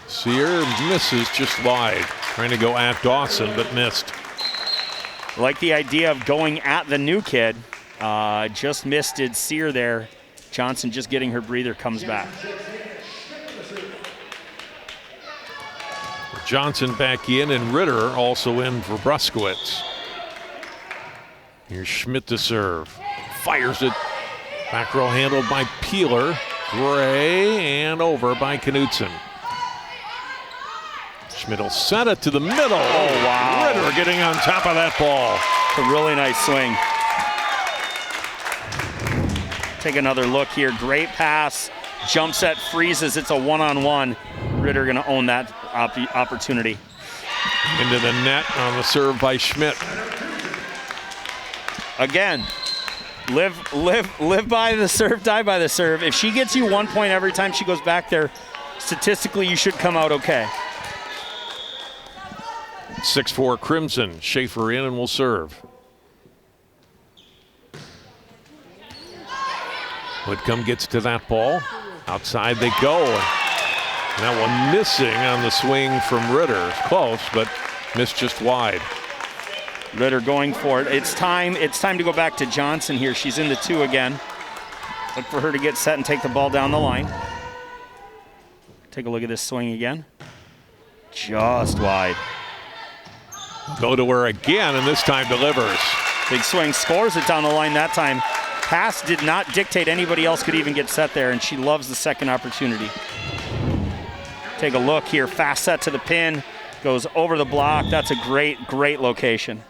Sear misses just wide. Trying to go at Dawson, but missed. Like the idea of going at the new kid. Just missed it. Sear there. Johnson just getting her breather, comes back. Johnson back in, and Ritter also in for Bruskowitz. Here's Schmidt to serve. fires it. Back row handled by Peeler. Gray and over by Knutson. Schmidt will set it to the middle. Oh, wow. Ritter getting on top of that ball. It's a really nice swing. Take another look here. Great pass. Jump set freezes. It's a one-on-one. Ritter going to own that opportunity. Into the net on the serve by Schmidt. Again, live by the serve, die by the serve. If she gets you 1 point every time she goes back there, statistically you should come out okay. 6-4 Crimson. Schaefer in and will serve. Whitcomb gets to that ball. Outside they go. That one missing on the swing from Ritter. Close, but missed just wide. Ritter going for it. It's time to go back to Johnson here. She's in the 2 again. Look for her to get set and take the ball down the line. Take a look at this swing again. Just wide. Go to her again, and this time delivers. Big swing, scores it down the line that time. Pass did not dictate anybody else could even get set there, and she loves the second opportunity. Take a look here. Fast set to the pin. Goes over the block. That's a great, great location.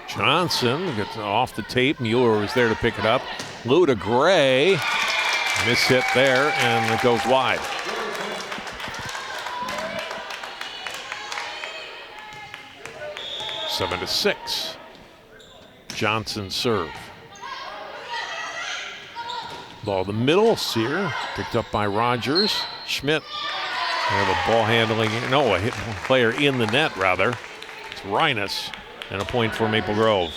Johnson gets off the tape. Mueller was there to pick it up. Lou to Gray. Miss hit there, and it goes wide. Seven to 6. Johnson serve. Ball the middle. Sear picked up by Rogers. Schmidt. They have a ball handling. No, a hit player in the net rather. It's Reines. And a point for Maple Grove.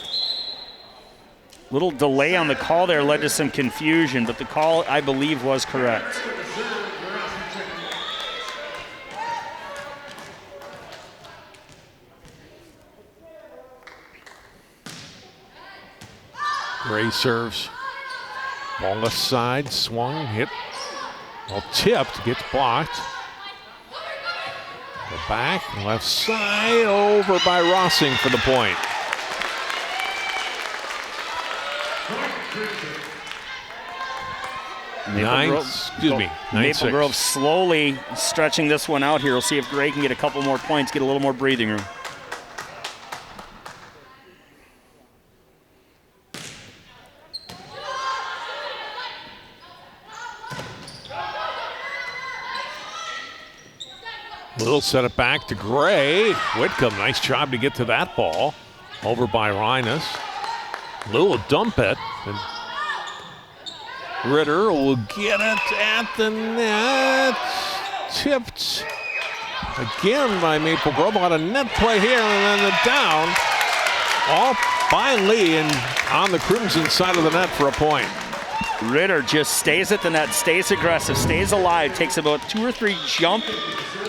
Little delay on the call there led to some confusion, but the call, I believe, was correct. Gray serves. Ball left side, swung, hit. Ball tipped, gets blocked. The back, left side, over by Rossing for the point. Maple Grove slowly stretching this one out here. We'll see if Gray can get a couple more points, get a little more breathing room. Little set it back to Gray. Whitcomb, nice job to get to that ball. Over by Reines. Little dump it. And Ritter will get it at the net. Tipped again by Maple Grove. A lot of net play here, and then the down. All by Lee and on the Crimson side of the net for a point. Ritter just stays at the net, stays aggressive, stays alive, takes about 2 or 3 jump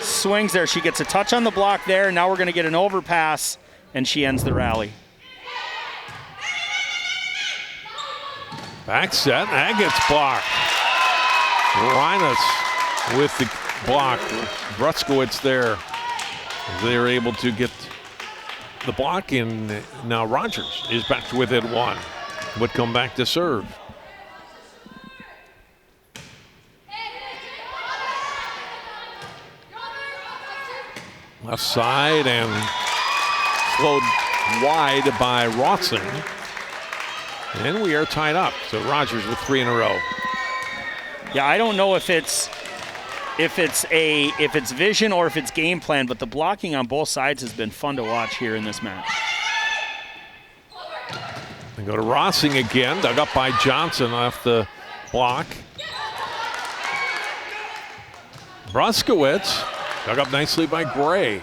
swings there. She gets a touch on the block there. Now we're going to get an overpass, and she ends the rally. Back set, that gets blocked. Reines with the block. Bruskowitz there. They're able to get the block in. Now Rogers is back with it 1. Would come back to serve. Left side and flowed wide by Rossing. And we are tied up. So Rogers with 3 in a row. Yeah, I don't know if it's vision or if it's game plan, but the blocking on both sides has been fun to watch here in this match. And go to Rossing again, dug up by Johnson off the block. Bruskowitz dug up nicely by Gray.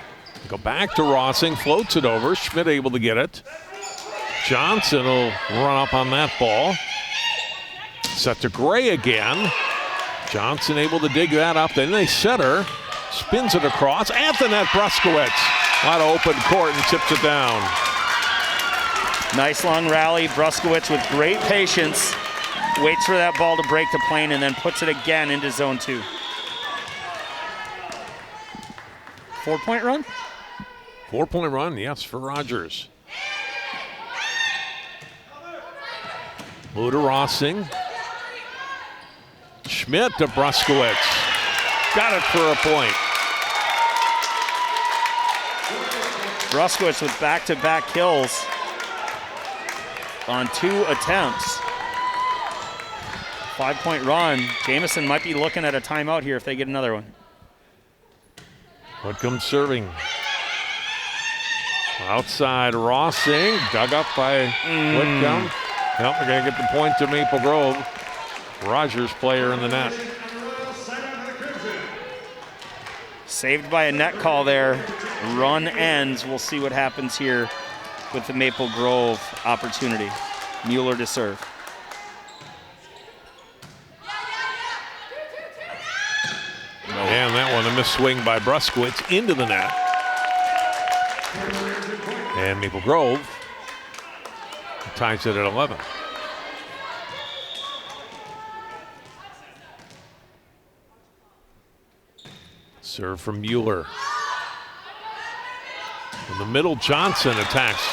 Go back to Rossing, floats it over. Schmidt able to get it. Johnson will run up on that ball. Set to Gray again. Johnson able to dig that up. Then they set her. Spins it across. At the net, Bruskowitz. A lot of open court and tips it down. Nice long rally. Bruskowitz with great patience. Waits for that ball to break the plane and then puts it again into zone 2. 4-point run? 4-point run, yes, for Rogers. Lou to Rossing. Schmidt to Bruskowitz. Got it for a point. Bruskowitz with back-to-back kills on 2 attempts. 5-point run. Jamison might be looking at a timeout here if they get another one. Whitcomb serving. Outside Rossing, dug up by Whitcomb. Nope, we're going to get the point to Maple Grove. Rogers player in the net. Saved by a net call there. Run ends. We'll see what happens here with the Maple Grove opportunity. Mueller to serve. And that one, a missed swing by Bruskowitz into the net. And Maple Grove ties it at 11. Serve from Mueller. In the middle, Johnson attacks.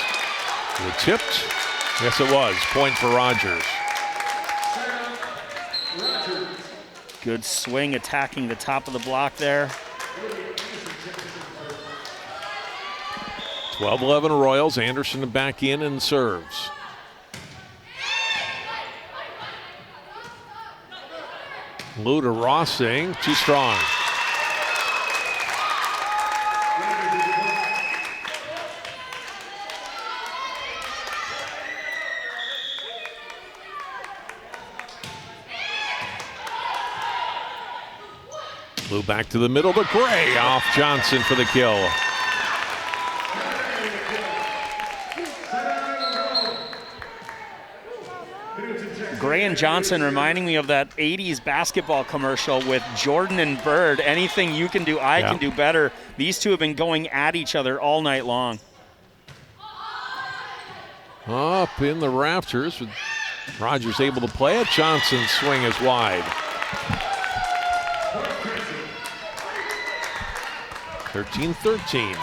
Was it tipped? Yes, it was. Point for Rogers. Good swing attacking the top of the block there. 12-11 Royals. Anderson back in and serves. Lou to Rossing. Too strong. Lou back to the middle to Gray. Off Johnson for the kill. Gray and Johnson reminding me of that 80s basketball commercial with Jordan and Bird. Anything you can do, I can do better. These two have been going at each other all night long. Up in the rafters. With Rogers able to play it. Johnson's swing is wide. 13-13.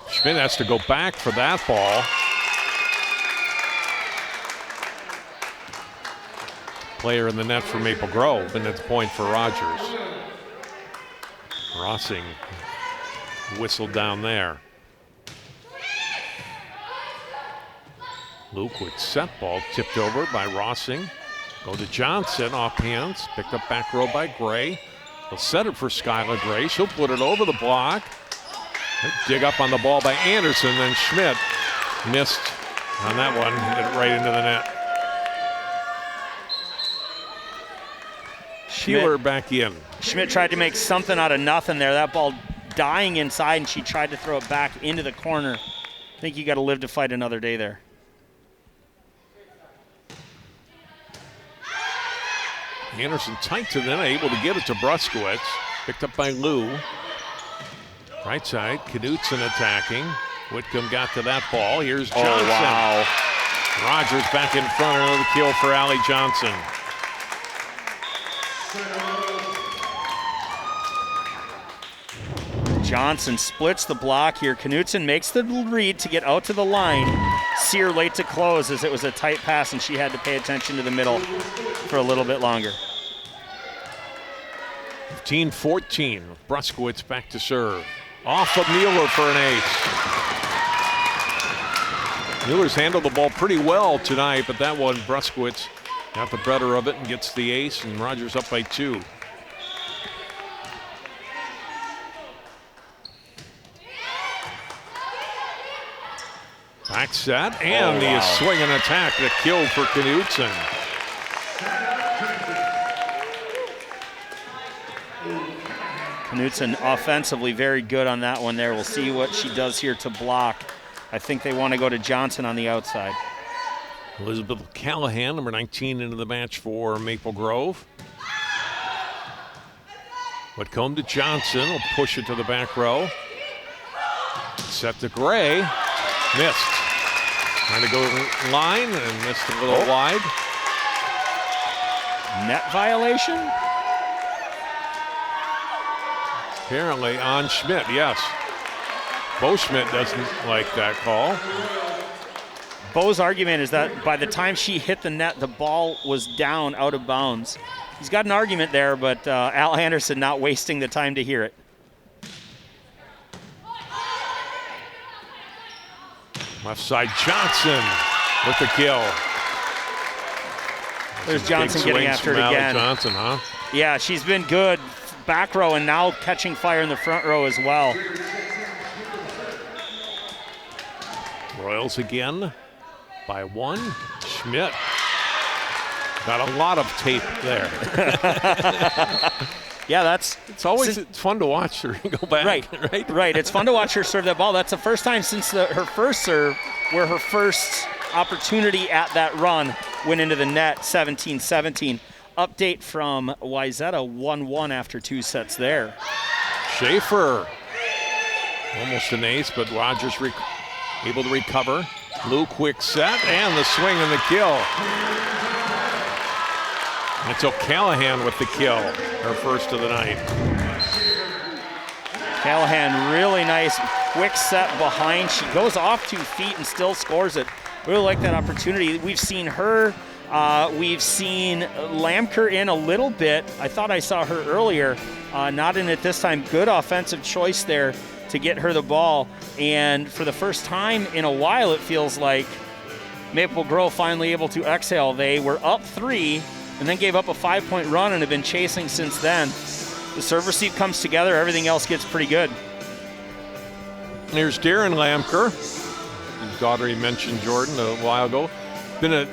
Schmidt has to go back for that ball. Player in the net for Maple Grove, and it's a point for Rogers. Rossing whistled down there. Luke with set ball tipped over by Rossing. Go to Johnson, off hands, picked up back row by Gray. He'll set it for Skylar Gray. She'll put it over the block. Dig up on the ball by Anderson, then Schmidt missed on that one, hit it right into the net. Sheeler back in. Schmidt tried to make something out of nothing there. That ball dying inside, and she tried to throw it back into the corner. I think you got to live to fight another day there. Anderson tight to them, able to give it to Bruskowitz. Picked up by Lou. Right side, Knutson attacking. Whitcomb got to that ball. Here's Johnson. Oh, wow. Rogers back in front, another kill for Allie Johnson. Johnson splits the block here. Knutson makes the read to get out to the line. Sear late to close as it was a tight pass and she had to pay attention to the middle for a little bit longer. 15-14. Bruskowitz back to serve. Off of Mueller for an ace. Mueller's handled the ball pretty well tonight, but that one, Bruskowitz got the better of it and gets the ace, and Rogers up by 2. Back set, and the swing and attack, the kill for Knutson. Knutson offensively very good on that one there. We'll see what she does here to block. I think they want to go to Johnson on the outside. Elizabeth Callahan, number 19, into the match for Maple Grove. Whitcomb to Johnson, will push it to the back row. Set to Gray, missed. Trying to go line and missed a little wide. Net violation? Apparently on Schmidt, yes. Bo Schmidt doesn't like that call. Bo's argument is that by the time she hit the net, the ball was down out of bounds. He's got an argument there, but Al Anderson not wasting the time to hear it. Left side Johnson with the kill. There's Johnson getting after it again. Johnson, huh? Yeah, she's been good back row and now catching fire in the front row as well. Royals again by 1. Schmidt got a lot of tape there. Yeah, it's always fun to watch her go back. Right. It's fun to watch her serve that ball. That's the first time since her first serve where her first opportunity at that run went into the net, 17-17. Update from Wayzata, 1-1 after 2 sets there. Schaefer, almost an ace, but Rogers able to recover. Lou, quick set, and the swing and the kill. It's O'Callahan with the kill, her first of the night. Callahan, really nice, quick set behind. She goes off 2 feet and still scores it. Really like that opportunity. We've seen her, we've seen Lamker in a little bit. I thought I saw her earlier, not in it this time. Good offensive choice there to get her the ball. And for the first time in a while, it feels like Maple Grove finally able to exhale. They were up 3 and then gave up a 5-point run and have been chasing since then. The serve receive comes together, everything else gets pretty good. Here's Darren Lamker. His daughter, he mentioned Jordan a while ago. Been an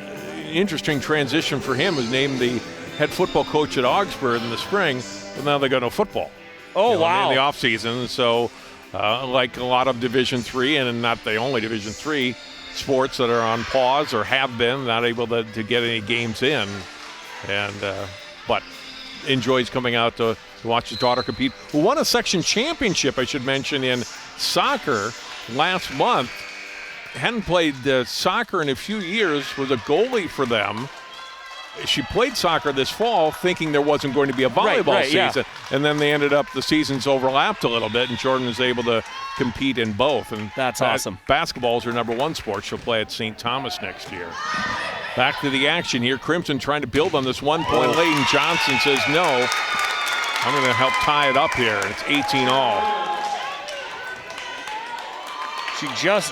interesting transition for him. Was named the head football coach at Augsburg in the spring, but now they got no football. Oh, wow. In the offseason. So, like a lot of Division III, and not the only Division III sports that are on pause or have been, not able to get any games in. And but enjoys coming out to watch his daughter compete, who won a section championship, I should mention, in soccer last month. Hadn't played soccer in a few years, was a goalie for them. She played soccer this fall thinking there wasn't going to be a volleyball season. Yeah. And then they ended up, the seasons overlapped a little bit, and Jordan was able to compete in both. And that's awesome. Basketball is her #1 sport. She'll play at St. Thomas next year. Back to the action here. Crimson trying to build on this 1-point lead, and Johnson says no. I'm going to help tie it up here. It's 18-all.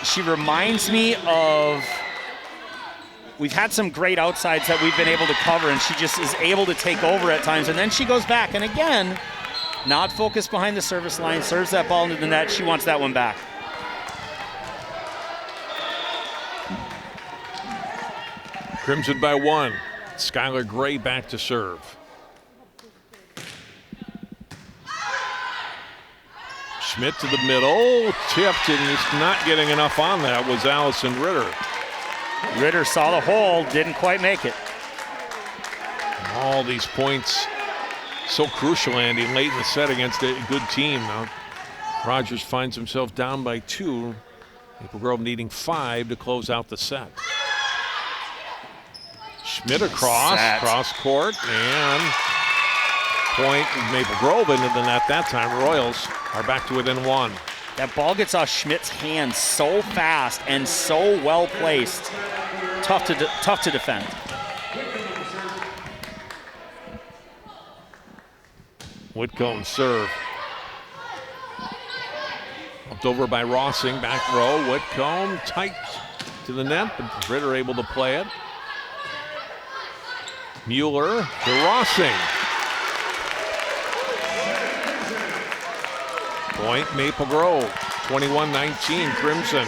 She reminds me of, we've had some great outsides that we've been able to cover, and she just is able to take over at times, and then she goes back, and again, not focused behind the service line, serves that ball into the net. She wants that one back. Crimson by 1. Skylar Gray back to serve. Schmidt to the middle, tipped, and just not getting enough on that was Allison Ritter. Ritter saw the hole, didn't quite make it. All these points so crucial, Andy, late in the set against a good team. Now Rogers finds himself down by 2. Maple Grove needing 5 to close out the set. Schmidt cross court, and point Maple Grove into the net that time. Royals are back to within 1. That ball gets off Schmidt's hands so fast and so well placed. Tough to defend. Whitcomb serve. Upped over by Rossing, back row. Whitcomb tight to the net, but Ritter able to play it. Mueller to Rossing. Point Maple Grove, 21-19 Crimson.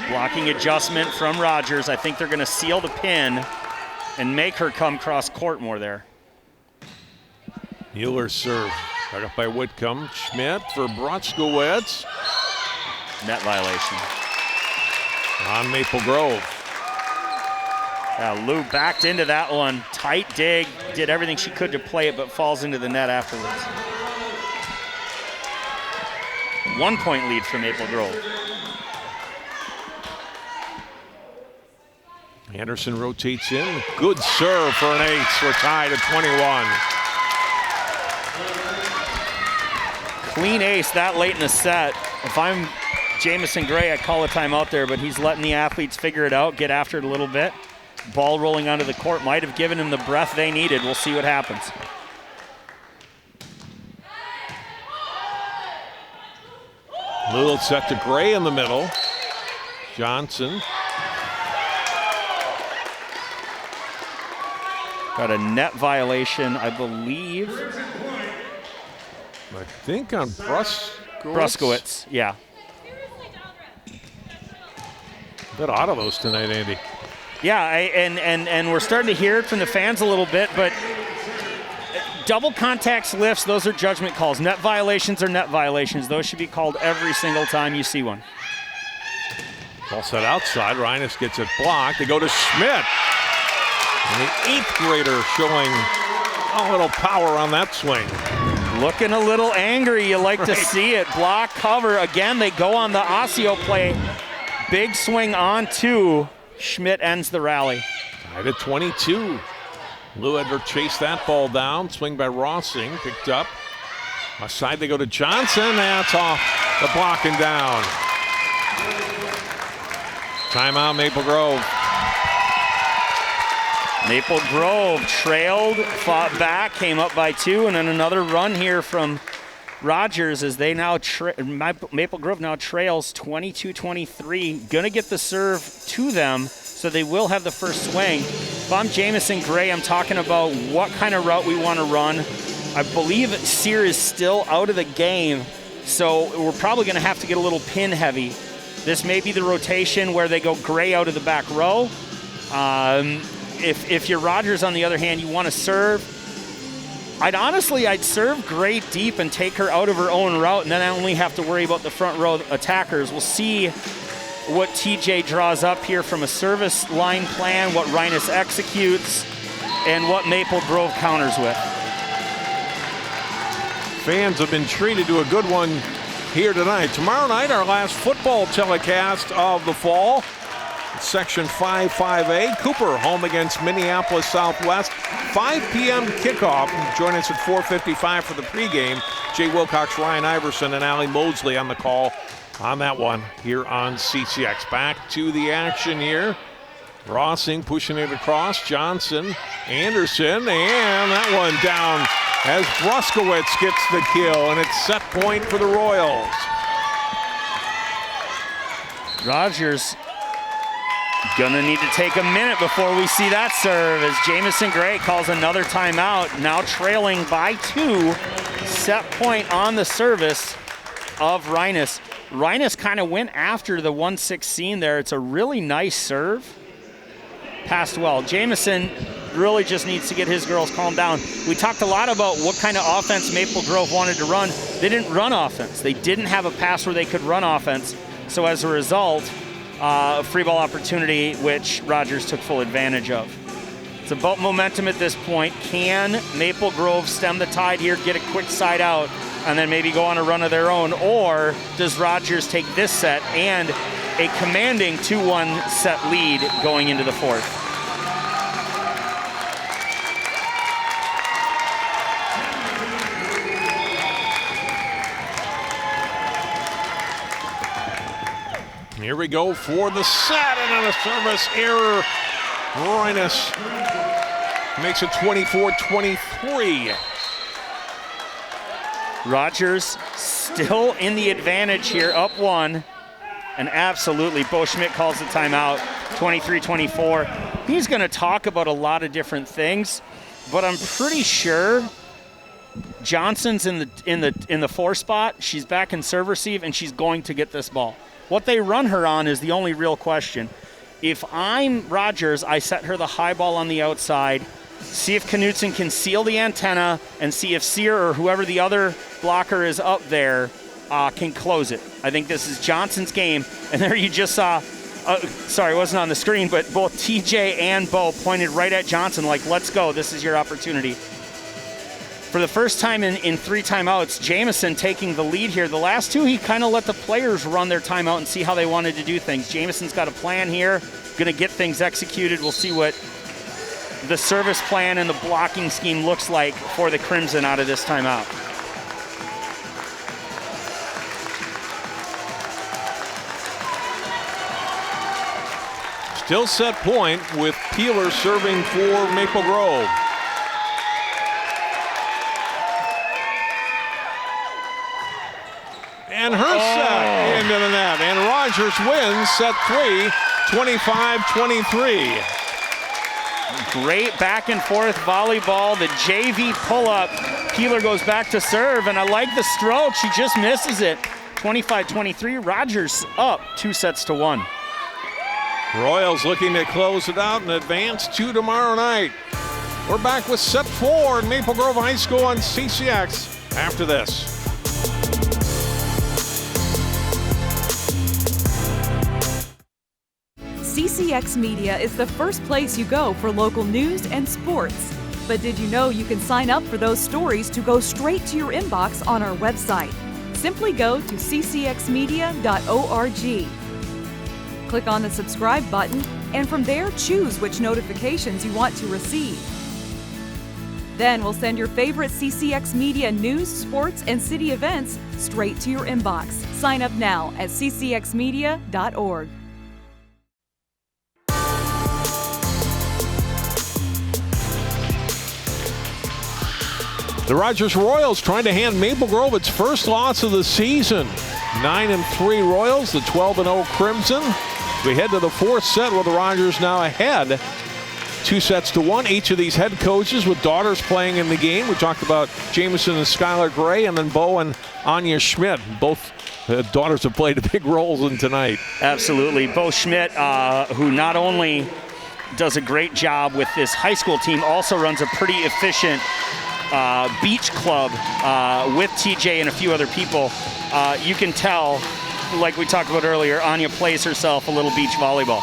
Blocking adjustment from Rogers. I think they're going to seal the pin and make her come cross court more there. Mueller serve. Back up by Whitcomb. Schmidt for Brotzkowitz. Net violation. On Maple Grove. Lou backed into that one. Tight dig. Did everything she could to play it, but falls into the net afterwards. 1-point lead for Maple Grove. Anderson rotates in. Good serve for an ace. We're tied at 21. Clean ace that late in the set. If I'm Jamison Gray, I'd call a timeout there, but he's letting the athletes figure it out, get after it a little bit. Ball rolling onto the court might have given him the breath they needed. We'll see what happens. Little set to Gray in the middle. Johnson. Got a net violation, I believe. I think on Bruskowitz, yeah. A bit out of those tonight, Andy. Yeah, and we're starting to hear it from the fans a little bit, but double contacts lifts, those are judgment calls. Net violations are net violations. Those should be called every single time you see one. Ball set outside. Reines gets it blocked. They go to Schmidt. And the 8th grader showing a little power on that swing. Looking a little angry. You like to see it. Block, cover. Again, they go on the Osseo play. Big swing on 2. Schmidt ends the rally. Tied at 22. Lewedler chased that ball down. Swing by Rossing. Picked up. Aside they go to Johnson. That's off the block and down. Timeout, Maple Grove. Maple Grove trailed, fought back, came up by 2, and then another run here from Rogers as they now Maple Grove now trails 22-23. Gonna get the serve to them, so they will have the first swing. If I'm Jamison Gray, I'm talking about what kind of route we want to run. I believe Sear is still out of the game, so we're probably gonna have to get a little pin heavy. This may be the rotation where they go Gray out of the back row. If you're Rogers, on the other hand, you want to serve. I'd serve Gray deep and take her out of her own route, and then I only have to worry about the front row attackers. We'll see what TJ draws up here from a service line plan, what Reines executes, and what Maple Grove counters with. Fans have been treated to a good one here tonight. Tomorrow night, our last football telecast of the fall. Section 5-5A. Cooper home against Minneapolis Southwest. 5 p.m. kickoff. Join us at 4:55 for the pregame. Jay Wilcox, Ryan Iverson, and Allie Mosley on the call on that one here on CCX. Back to the action here. Rossing pushing it across. Johnson, Anderson, and that one down as Bruskowitz gets the kill, and it's set point for the Royals. Rogers gonna need to take a minute before we see that serve as Jamison Gray calls another timeout, now trailing by 2. Set point on the service of Reines. Reines kind of went after the 1-16 there. It's a really nice serve. Passed well. Jamison really just needs to get his girls calmed down. We talked a lot about what kind of offense Maple Grove wanted to run. They didn't run offense. They didn't have a pass where they could run offense. So as a result, a free ball opportunity, which Rogers took full advantage of. It's about momentum at this point. Can Maple Grove stem the tide here, get a quick side out, and then maybe go on a run of their own? Or does Rogers take this set and a commanding 2-1 set lead going into the 4th? Here we go for the set, and on a service error, Reines makes it 24-23. Rogers still in the advantage here, up 1. And absolutely, Bo Schmidt calls the timeout, 23-24. He's going to talk about a lot of different things, but I'm pretty sure Johnson's in the 4 spot. She's back in serve receive, and she's going to get this ball. What they run her on is the only real question. If I'm Rogers, I set her the high ball on the outside, see if Knutson can seal the antenna, and see if Sear or whoever the other blocker is up there can close it. I think this is Johnson's game. And there you just saw, sorry, it wasn't on the screen, but both TJ and Bo pointed right at Johnson like, let's go, this is your opportunity. For the first time in 3 timeouts, Jamison taking the lead here. The last 2, he kind of let the players run their timeout and see how they wanted to do things. Jamison's got a plan here, going to get things executed. We'll see what the service plan and the blocking scheme looks like for the Crimson out of this timeout. Still set point with Peeler serving for Maple Grove. And her set into the net. And Rogers wins set 3, 25-23. Great back and forth volleyball. The JV pull-up. Peeler goes back to serve, and I like the stroke. She just misses it. 25-23. Rogers up 2-1. Royals looking to close it out and advance to tomorrow night. We're back with set 4 in Maple Grove High School on CCX after this. CCX Media is the first place you go for local news and sports. But did you know you can sign up for those stories to go straight to your inbox on our website? Simply go to ccxmedia.org. Click on the subscribe button, and from there choose which notifications you want to receive. Then we'll send your favorite CCX Media news, sports, and city events straight to your inbox. Sign up now at ccxmedia.org. The Rogers Royals trying to hand Maple Grove its first loss of the season. 9-3 Royals, the 12-0 Crimson. We head to the fourth set with the Rogers now ahead 2-1. Each of these head coaches with daughters playing in the game. We talked about Jameson and Skylar Gray, and then Bo and Anya Schmidt. Both daughters have played big roles in tonight. Absolutely. Bo Schmidt, who not only does a great job with this high school team, also runs a pretty efficient beach club with TJ and a few other people. You can tell, like we talked about earlier, Anya plays herself a little beach volleyball.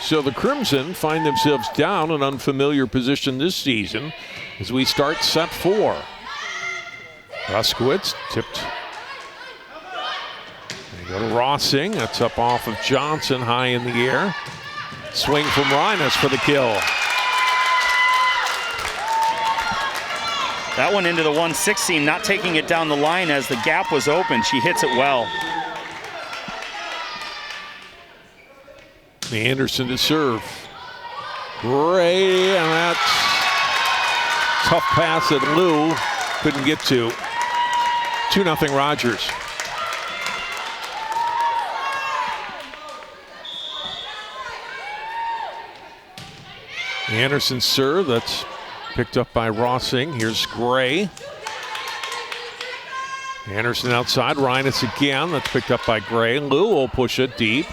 So the Crimson find themselves down an unfamiliar position this season as we start set 4. Ruskowitz tipped. They go to Rossing. That's up off of Johnson, high in the air. Swing from Reines for the kill. That one into the 116, not taking it down the line as the gap was open. She hits it well. Anderson to serve. Gray, and that's tough pass that Lou couldn't get to. 2-0 Rogers. Anderson serve, that's picked up by Rossing. Here's Gray. Anderson outside, Reines again, that's picked up by Gray. Lou will push it deep.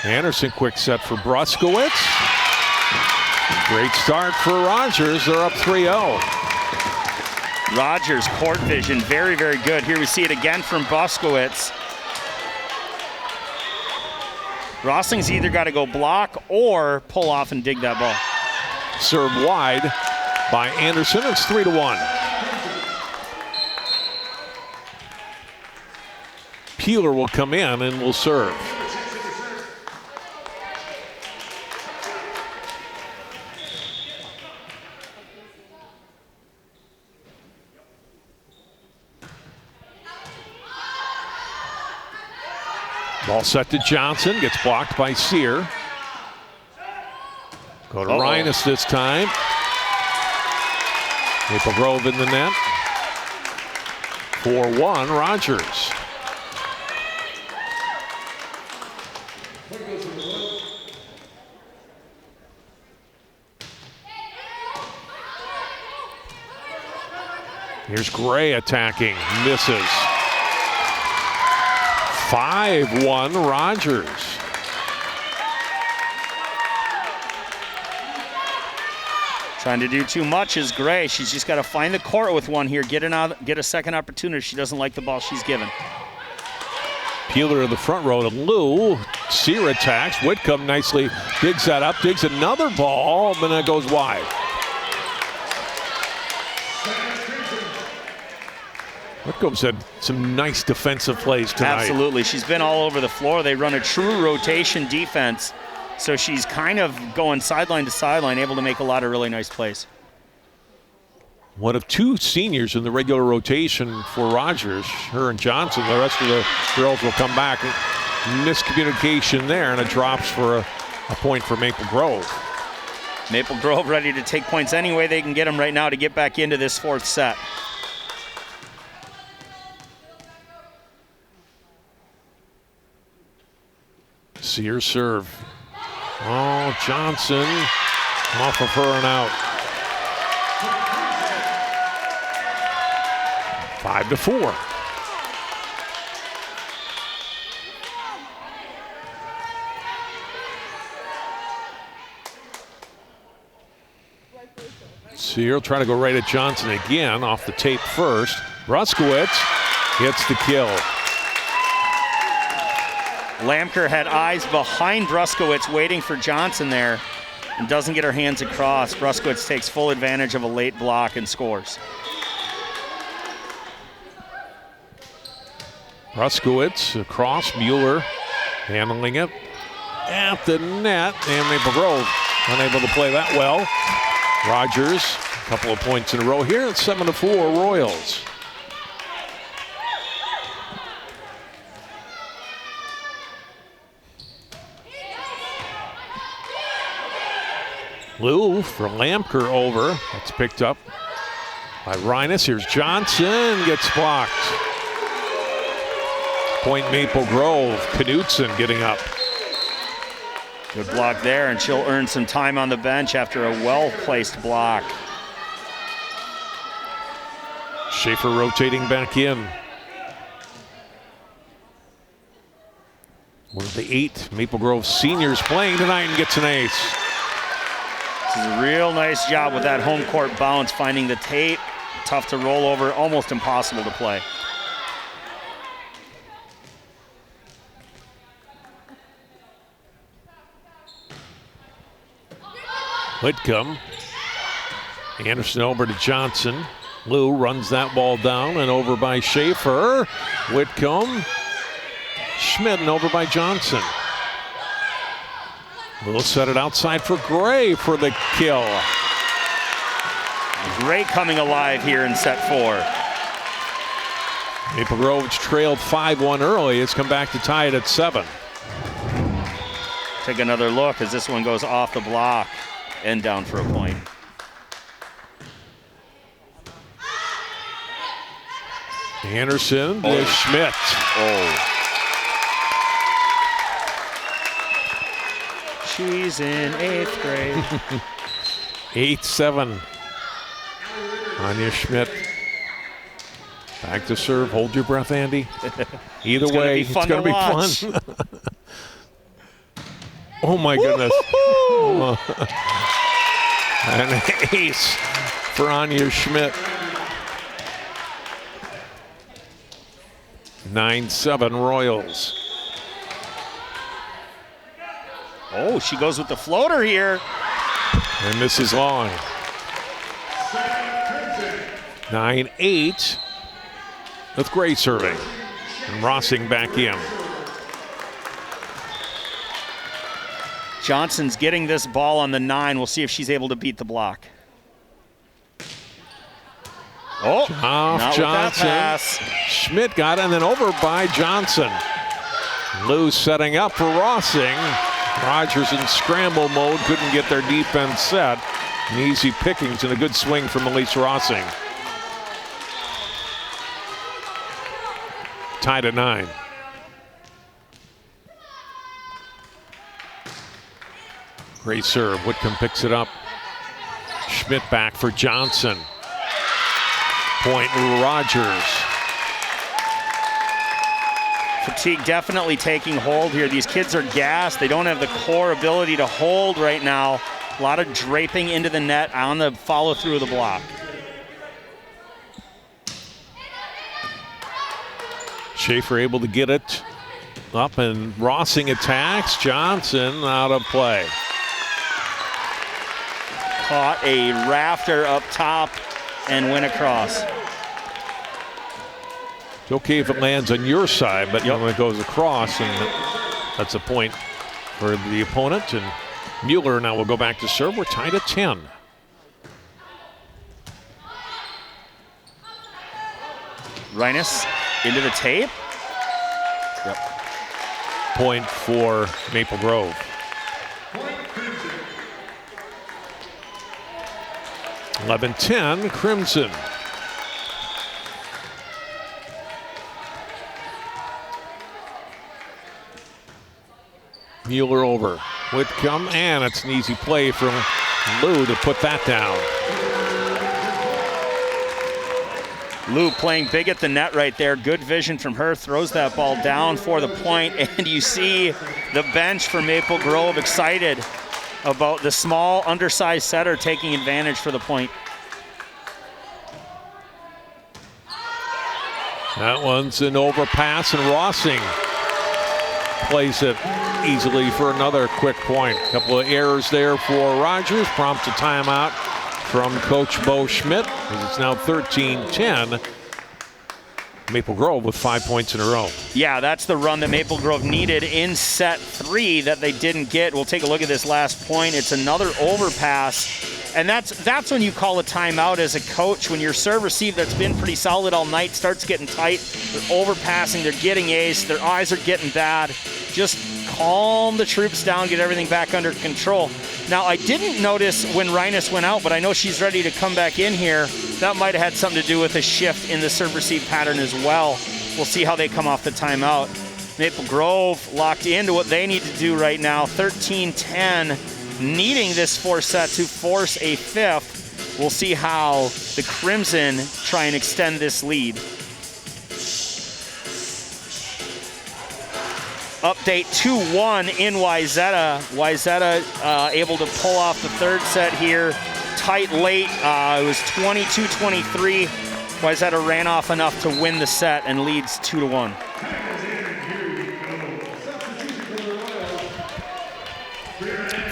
Anderson, quick set for Bruskowitz. Great start for Rogers. They're up 3-0. Rogers, court vision, very, very good. Here we see it again from Bruskowitz. Rossing's either got to go block or pull off and dig that ball. Serve wide by Anderson. It's 3-1. Peeler will come in and will serve. Ball set to Johnson, gets blocked by Sear. Go to Reines this time. Maple Grove in the net. 4-1 Rogers. Here's Gray attacking, misses. 5-1 Rogers. Trying to do too much is Gray. She's just got to find the court with one here, get a second opportunity. She doesn't like the ball she's given. Peeler in the front row to Lou. Sear attacks. Whitcomb nicely digs that up, digs another ball, but it goes wide. Whitcomb's had some nice defensive plays tonight. Absolutely. She's been all over the floor. They run a true rotation defense, so she's kind of going sideline to sideline, able to make a lot of really nice plays. one of 2 seniors in the regular rotation for Rogers, her and Johnson. The rest of the girls will come back. Miscommunication there, and it drops for a point for Maple Grove. Maple Grove ready to take points any way they can get them right now to get back into this 4th set. Sear serve. Oh, Johnson off of her and out. 5-4. Sear trying to go right at Johnson again off the tape first. Bruskowitz gets the kill. Lamker had eyes behind Bruskowitz waiting for Johnson there and doesn't get her hands across. Bruskowitz takes full advantage of a late block and scores. Bruskowitz across, Mueller handling it at the net, and Maple Grove unable to play that well. Rogers, a couple of points in a row here. It's 7-4 Royals. Lou for Lamker over. That's picked up by Reines. Here's Johnson, gets blocked. Point Maple Grove. Knudsen getting up. Good block there, and she'll earn some time on the bench after a well-placed block. Schaefer rotating back in. One of the 8 Maple Grove seniors playing tonight and gets an ace. This is a real nice job with that home court bounce, finding the tape. Tough to roll over, almost impossible to play. Whitcomb. Anderson over to Johnson. Lou runs that ball down and over by Schaefer. Whitcomb. Schmidt and over by Johnson. Lou set it outside for Gray for the kill. Gray coming alive here in set 4. Maple Grove's trailed 5-1 early. It's come back to tie it at 7. Take another look as this one goes off the block and down for a point. Anderson to Schmidt. Oh. She's in 8th grade. 8-7. Anya Schmidt. Back to serve. Hold your breath, Andy. Either way, it's going to be fun. Oh, my goodness. An ace for Anya Schmidt. 9-7 Royals. Oh, she goes with the floater here. And this is long. 9-8 with Gray serving. And Rossing back in. Johnson's getting this ball on the 9. We'll see if she's able to beat the block. Oh, off Johnson. Schmidt got it, and then over by Johnson. Lou setting up for Rossing. Rogers in scramble mode, couldn't get their defense set. An easy pickings and a good swing from Elise Rossing. Tied at 9. Great serve. Whitcomb picks it up. Schmidt back for Johnson. Point Rogers. Fatigue definitely taking hold here. These kids are gassed. They don't have the core ability to hold right now. A lot of draping into the net on the follow through of the block. Schaefer able to get it up, and Rossing attacks. Johnson out of play. Caught a rafter up top and went across. It's okay if it lands on your side, but when it goes across, and that's a point for the opponent. And Mueller now will go back to serve. We're tied at 10. Reines into the tape. Yep. Point for Maple Grove. 11-10, Crimson. Mueller over. Whitcomb, and it's an easy play from Lou to put that down. Lou playing big at the net right there. Good vision from her. Throws that ball down for the point, and you see the bench for Maple Grove excited about the small, undersized setter taking advantage for the point. That one's an overpass, and Rossing plays it easily for another quick point. A couple of errors there for Rogers. Prompts a timeout from Coach Bo Schmidt, as it's now 13-10. Maple Grove with 5 points in a row. Yeah, that's the run that Maple Grove needed in set 3 that they didn't get. We'll take a look at this last point. It's another overpass, and that's when you call a timeout as a coach. When your serve receive that's been pretty solid all night starts getting tight, they're overpassing, they're getting ace, their eyes are getting bad. Just calm the troops down, get everything back under control. Now, I didn't notice when Reines went out, but I know she's ready to come back in here. That might have had something to do with a shift in the serve-receive pattern as well. We'll see how they come off the timeout. Maple Grove locked into what they need to do right now, 13-10, needing this fourth set to force a fifth. We'll see how the Crimson try and extend this lead. Update 2-1 in Wayzata. Wayzata able to pull off the third set here. Tight late. It was 22-23. Wayzata ran off enough to win the set and leads 2-1.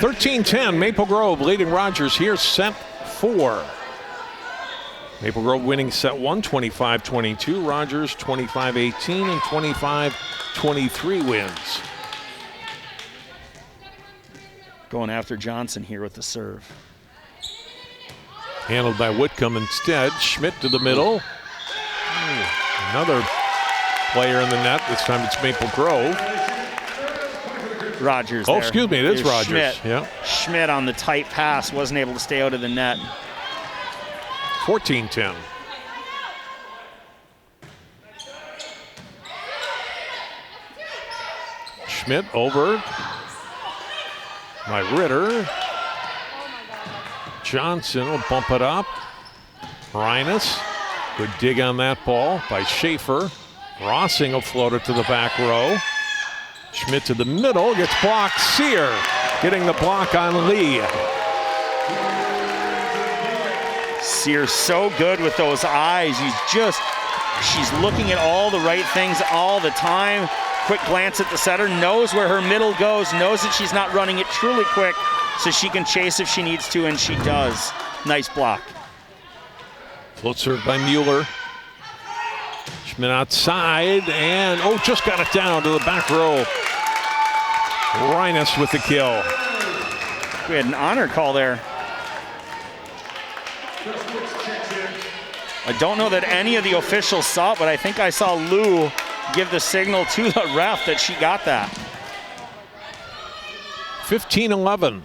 (13-10) Maple Grove leading Rogers here, set 4. Maple Grove winning set 1, 25-22. Rogers 25-18 and 25-23 wins. Going after Johnson here with the serve. Handled by Whitcomb instead. Schmidt to the middle. Another player in the net. This time it's Maple Grove. Rogers. Oh, excuse me, it is Rogers. Schmidt. Yeah. Schmidt on the tight pass wasn't able to stay out of the net. 14-10. Schmidt over by Ritter. Johnson will bump it up. Reines, good dig on that ball by Schaefer. Rossing will float it to the back row. Schmidt to the middle, gets blocked. Sear getting the block on Lee. Sear's so good with those eyes. She's looking at all the right things all the time. Quick glance at the setter, knows where her middle goes, knows that she's not running it truly quick, so she can chase if she needs to, and she does. Nice block. Float serve by Mueller. Schmidt outside, and just got it down to the back row. Reines with the kill. We had an honor call there. I don't know that any of the officials saw it, but I think I saw Lou give the signal to the ref that she got that. 15-11.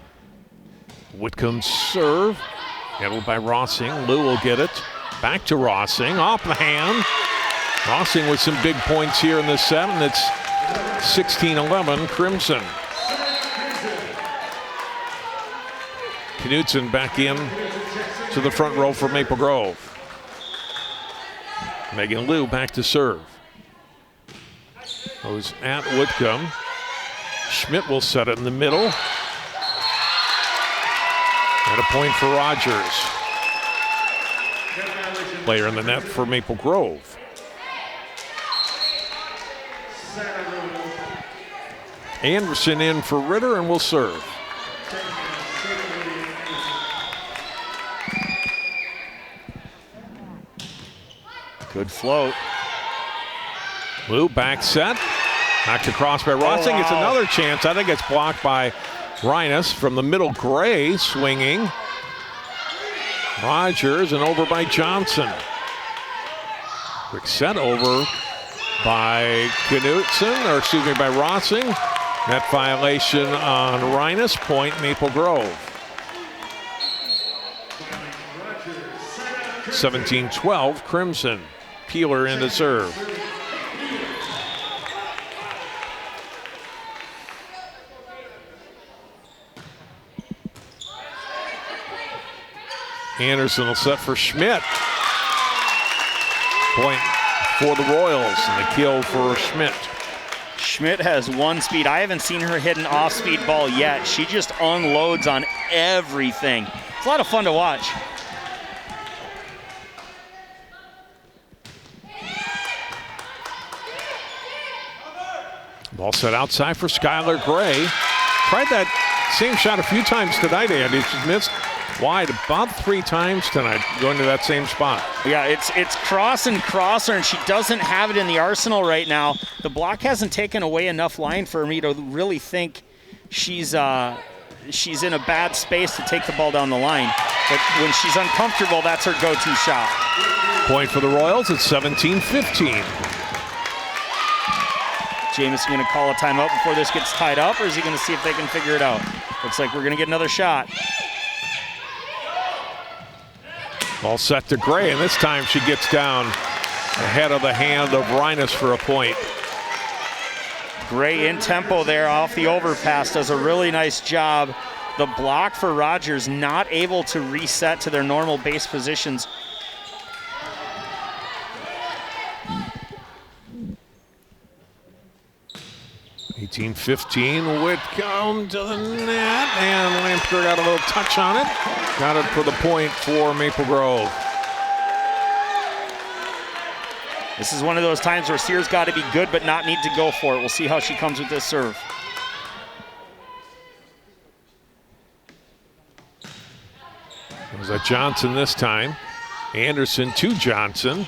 Whitcomb's serve, handled by Rossing. Lou will get it. Back to Rossing, off the hand. Rossing with some big points here in this set, and it's 16-11 Crimson. Knudsen back in to the front row for Maple Grove. Megan Liu back to serve. Goes at Whitcomb. Schmidt will set it in the middle. And a point for Rogers. Player in the net for Maple Grove. Anderson in for Ritter and will serve. Good float. Lou back set. Knocked across by Rossing. wow. It's another chance. I think it's blocked by Reines from the middle. Gray swinging. Rogers and over by Johnson. Quick set over by Knutson, or excuse me, by Rossing. Net violation on Rhinus, point Maple Grove. 17-12, Crimson. Peeler in the serve. Anderson will set for Schmidt. Point for the Royals, and the kill for Schmidt. Schmidt has one speed. I haven't seen her hit an off-speed ball yet. She just unloads on everything. It's a lot of fun to watch. Ball set outside for Skylar Gray. Tried that same shot a few times tonight, Andy. She's missed wide about 3 times tonight, going to that same spot. Yeah, it's cross and crosser, and she doesn't have it in the arsenal right now. The block hasn't taken away enough line for me to really think she's in a bad space to take the ball down the line. But when she's uncomfortable, that's her go-to shot. Point for the Royals. It's 17-15. Jamison going to call a timeout before this gets tied up, or is he going to see if they can figure it out? Looks like we're going to get another shot. Ball set to Gray, and this time she gets down ahead of the hand of Rhinus for a point. Gray in tempo there off the overpass, does a really nice job. The block for Rogers not able to reset to their normal base positions. (18-15) Whitcomb to the net, and Lampker got a little touch on it. Got it for the point for Maple Grove. This is one of those times where Sears got to be good but not need to go for it. We'll see how she comes with this serve. It was at Johnson this time. Anderson to Johnson.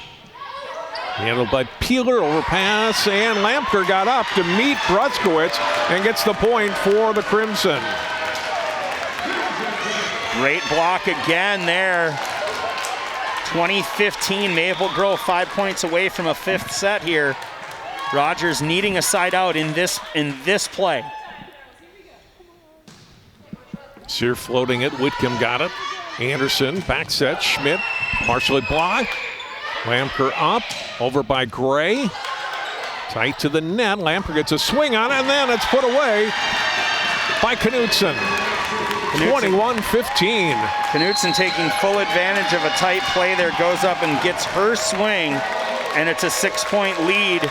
Handled by Peeler, overpass, and Lampker got up to meet Bruskowitz and gets the point for the Crimson. Great block again there. 20-15, Maple Grove 5 points away from a 5th set here. Rogers needing a side out in this play. Sear floating it, Whitcomb got it. Anderson, back set, Schmidt, partially blocked. Lampker up, over by Gray. Tight to the net, Lampker gets a swing on it, and then it's put away by Knutson. 21-15. Knutson taking full advantage of a tight play there, goes up and gets her swing, and it's a 6-point lead.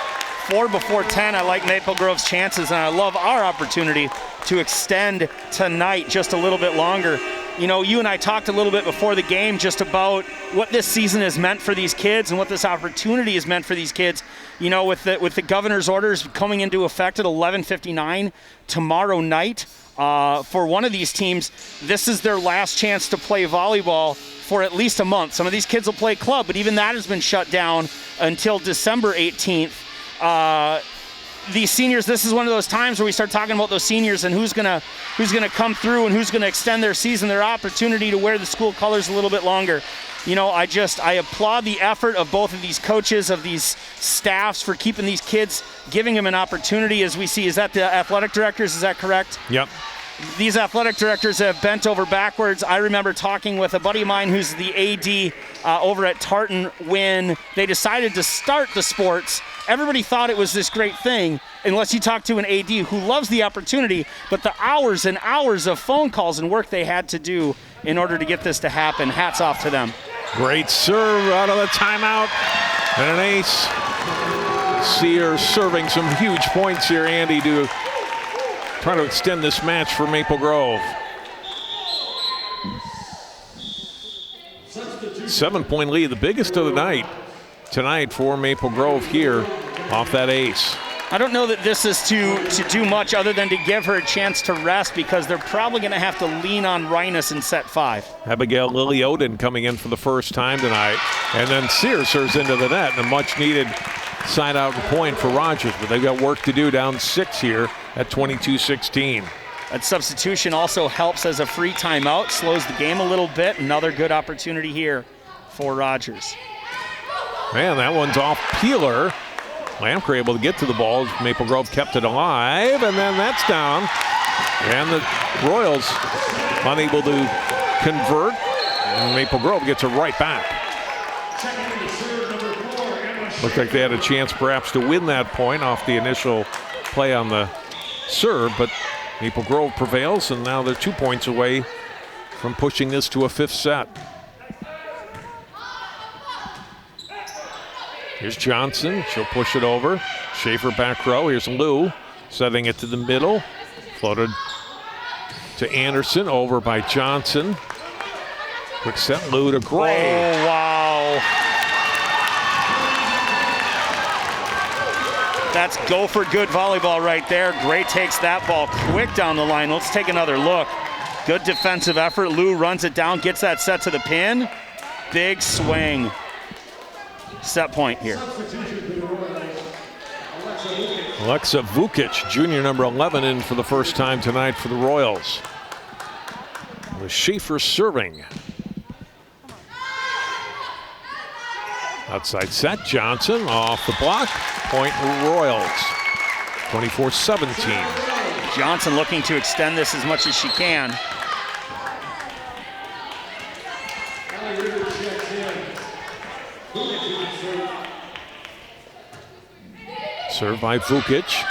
4 before 10, I like Maple Grove's chances, and I love our opportunity to extend tonight just a little bit longer. You know, you and I talked a little bit before the game just about what this season has meant for these kids and what this opportunity has meant for these kids. You know, with the governor's orders coming into effect at 11:59 tomorrow night, for one of these teams, this is their last chance to play volleyball for at least a month. Some of these kids will play club, but even that has been shut down until December 18th. These seniors, this is one of those times where we start talking about those seniors and who's gonna come through and who's gonna extend their season, their opportunity to wear the school colors a little bit longer. You know, I applaud the effort of both of these coaches, of these staffs, for keeping these kids, giving them an opportunity. As we see, is that the athletic directors? Is that correct? Yep. These athletic directors have bent over backwards. I remember talking with a buddy of mine who's the AD over at Tartan when they decided to start the sports. Everybody thought it was this great thing, unless you talk to an AD who loves the opportunity, but the hours and hours of phone calls and work they had to do in order to get this to happen, hats off to them. Great serve out of the timeout, and an ace. Sears serving some huge points here, Andy, to try to extend this match for Maple Grove. 7-point lead, the biggest of the night tonight for Maple Grove here off that ace. I don't know that this is to do much other than to give her a chance to rest, because they're probably going to have to lean on Rhinus in set 5. Abigail Lilly-Oden coming in for the first time tonight. And then Sears serves into the net, and a much-needed side-out point for Rogers. But they've got work to do, down 6 here at 22-16. That substitution also helps as a free timeout, slows the game a little bit. Another good opportunity here for Rogers. Man, that one's off Peeler. Lamker able to get to the ball. Maple Grove kept it alive, and then that's down. And the Royals unable to convert, and Maple Grove gets it right back. Looked like they had a chance perhaps to win that point off the initial play on the serve, but Maple Grove prevails, and now they're 2 points away from pushing this to a 5th set. Here's Johnson. She'll push it over. Schaefer back row. Here's Lou setting it to the middle. Floated to Anderson. Over by Johnson. Quick set. Lou to Gray. Oh, wow. That's go for good volleyball right there. Gray takes that ball quick down the line. Let's take another look. Good defensive effort. Lou runs it down, gets that set to the pin. Big swing. Set point here. Alexa Vukic, junior number 11, in for the first time tonight for the Royals. With Schaefer serving. Outside set, Johnson off the block. Point Royals, 24-17. Johnson looking to extend this as much as she can. Served by Vukic.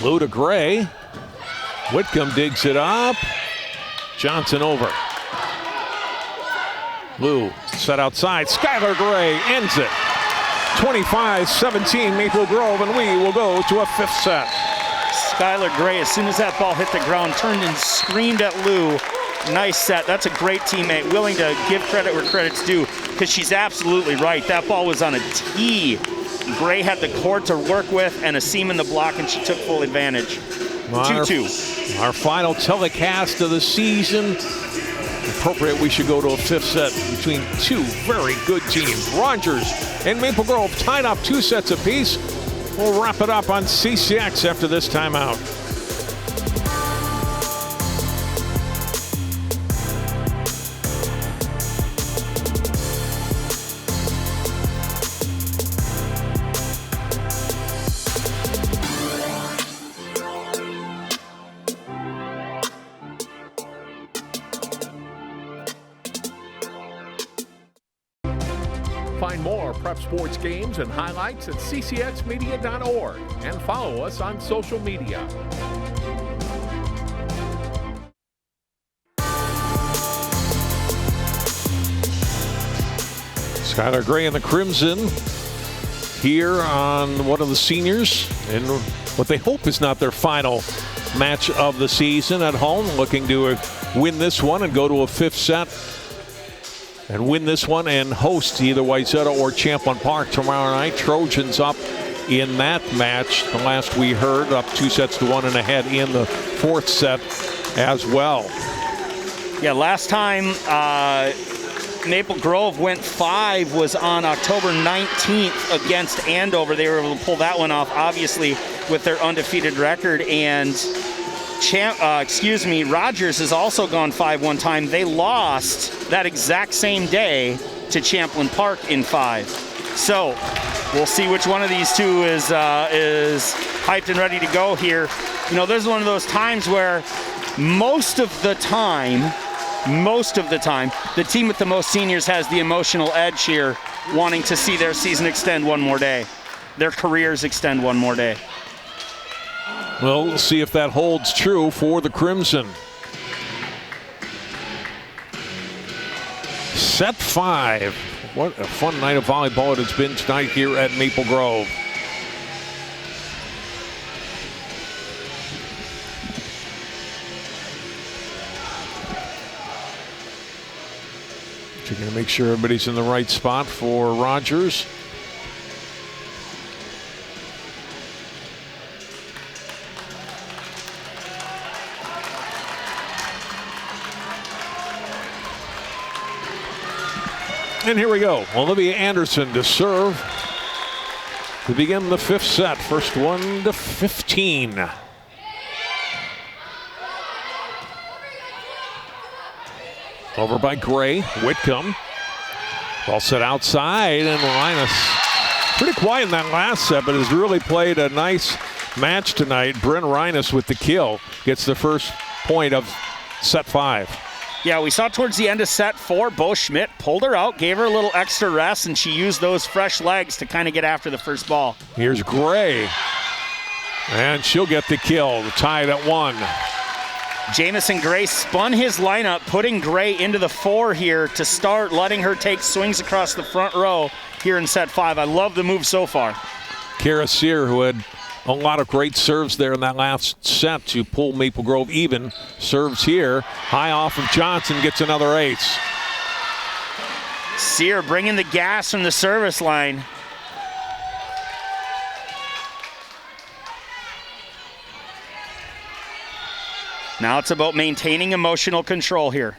Lou to Gray. Whitcomb digs it up. Johnson over. Lou set outside. Skylar Gray ends it. 25-17 Maple Grove, and we will go to a 5th set. Skylar Gray, as soon as that ball hit the ground, turned and screamed at Lou. Nice set. That's a great teammate, willing to give credit where credit's due, because she's absolutely right. That ball was on a tee. Gray had the court to work with and a seam in the block, and she took full advantage. 2-2. Our final telecast of the season. Appropriate we should go to a 5th set between two very good teams. Rogers and Maple Grove tied up 2 sets apiece. We'll wrap it up on CCX after this timeout. Find more prep sports games and highlights at ccxmedia.org and follow us on social media. Skylar Gray and the Crimson here on one of the seniors in what they hope is not their final match of the season at home, looking to win this one and go to a 5th set and win this one and host either Wayzata or Champlin Park tomorrow night. Trojans up in that match. The last we heard, up 2-1 and ahead in the 4th set as well. Yeah, last time Maple Grove went 5 was on October 19th against Andover. They were able to pull that one off, obviously, with their undefeated record. And Rogers has also gone 5 one time. They lost that exact same day to Champlin Park in 5. So we'll see which one of these two is hyped and ready to go here. You know, there's one of those times where most of the time, the team with the most seniors has the emotional edge here, wanting to see their season extend one more day, their careers extend one more day. Well, we'll see if that holds true for the Crimson. Set 5. What a fun night of volleyball it has been tonight here at Maple Grove. You're going to make sure everybody's in the right spot for Rogers. And here we go. Olivia Anderson to serve to begin the 5th set. First one to 15. Over by Gray. Whitcomb Ball set outside, and Linus pretty quiet in that last set, but has really played a nice match tonight. Bryn Reines with the kill gets the first point of set 5. Yeah, we saw towards the end of set 4, Bo Schmidt pulled her out, gave her a little extra rest, and she used those fresh legs to kind of get after the first ball. Here's Gray, and she'll get the kill, tied at 1. Jamison Gray spun his lineup, putting Gray into the 4 here to start, letting her take swings across the front row here in set 5. I love the move so far. Kara Sear, who had a lot of great serves there in that last set to pull Maple Grove even, serves here. High off of Johnson, gets another ace. Sear bringing the gas from the service line. Now it's about maintaining emotional control here.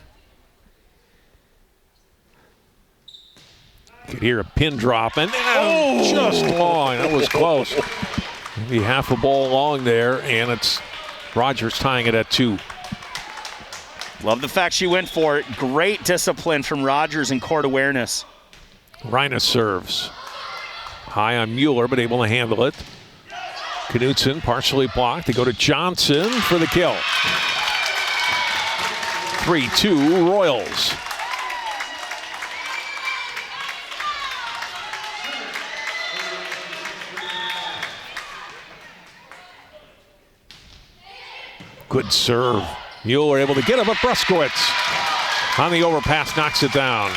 You could hear a pin drop, and just long. That was close. Maybe half a ball long there, and it's Rogers tying it at 2. Love the fact she went for it. Great discipline from Rogers and court awareness. Reines serves. High on Mueller, but able to handle it. Knutson partially blocked. They go to Johnson for the kill. 3-2 Royals. Good serve. Mueller able to get him, but Bruskowitz on the overpass knocks it down.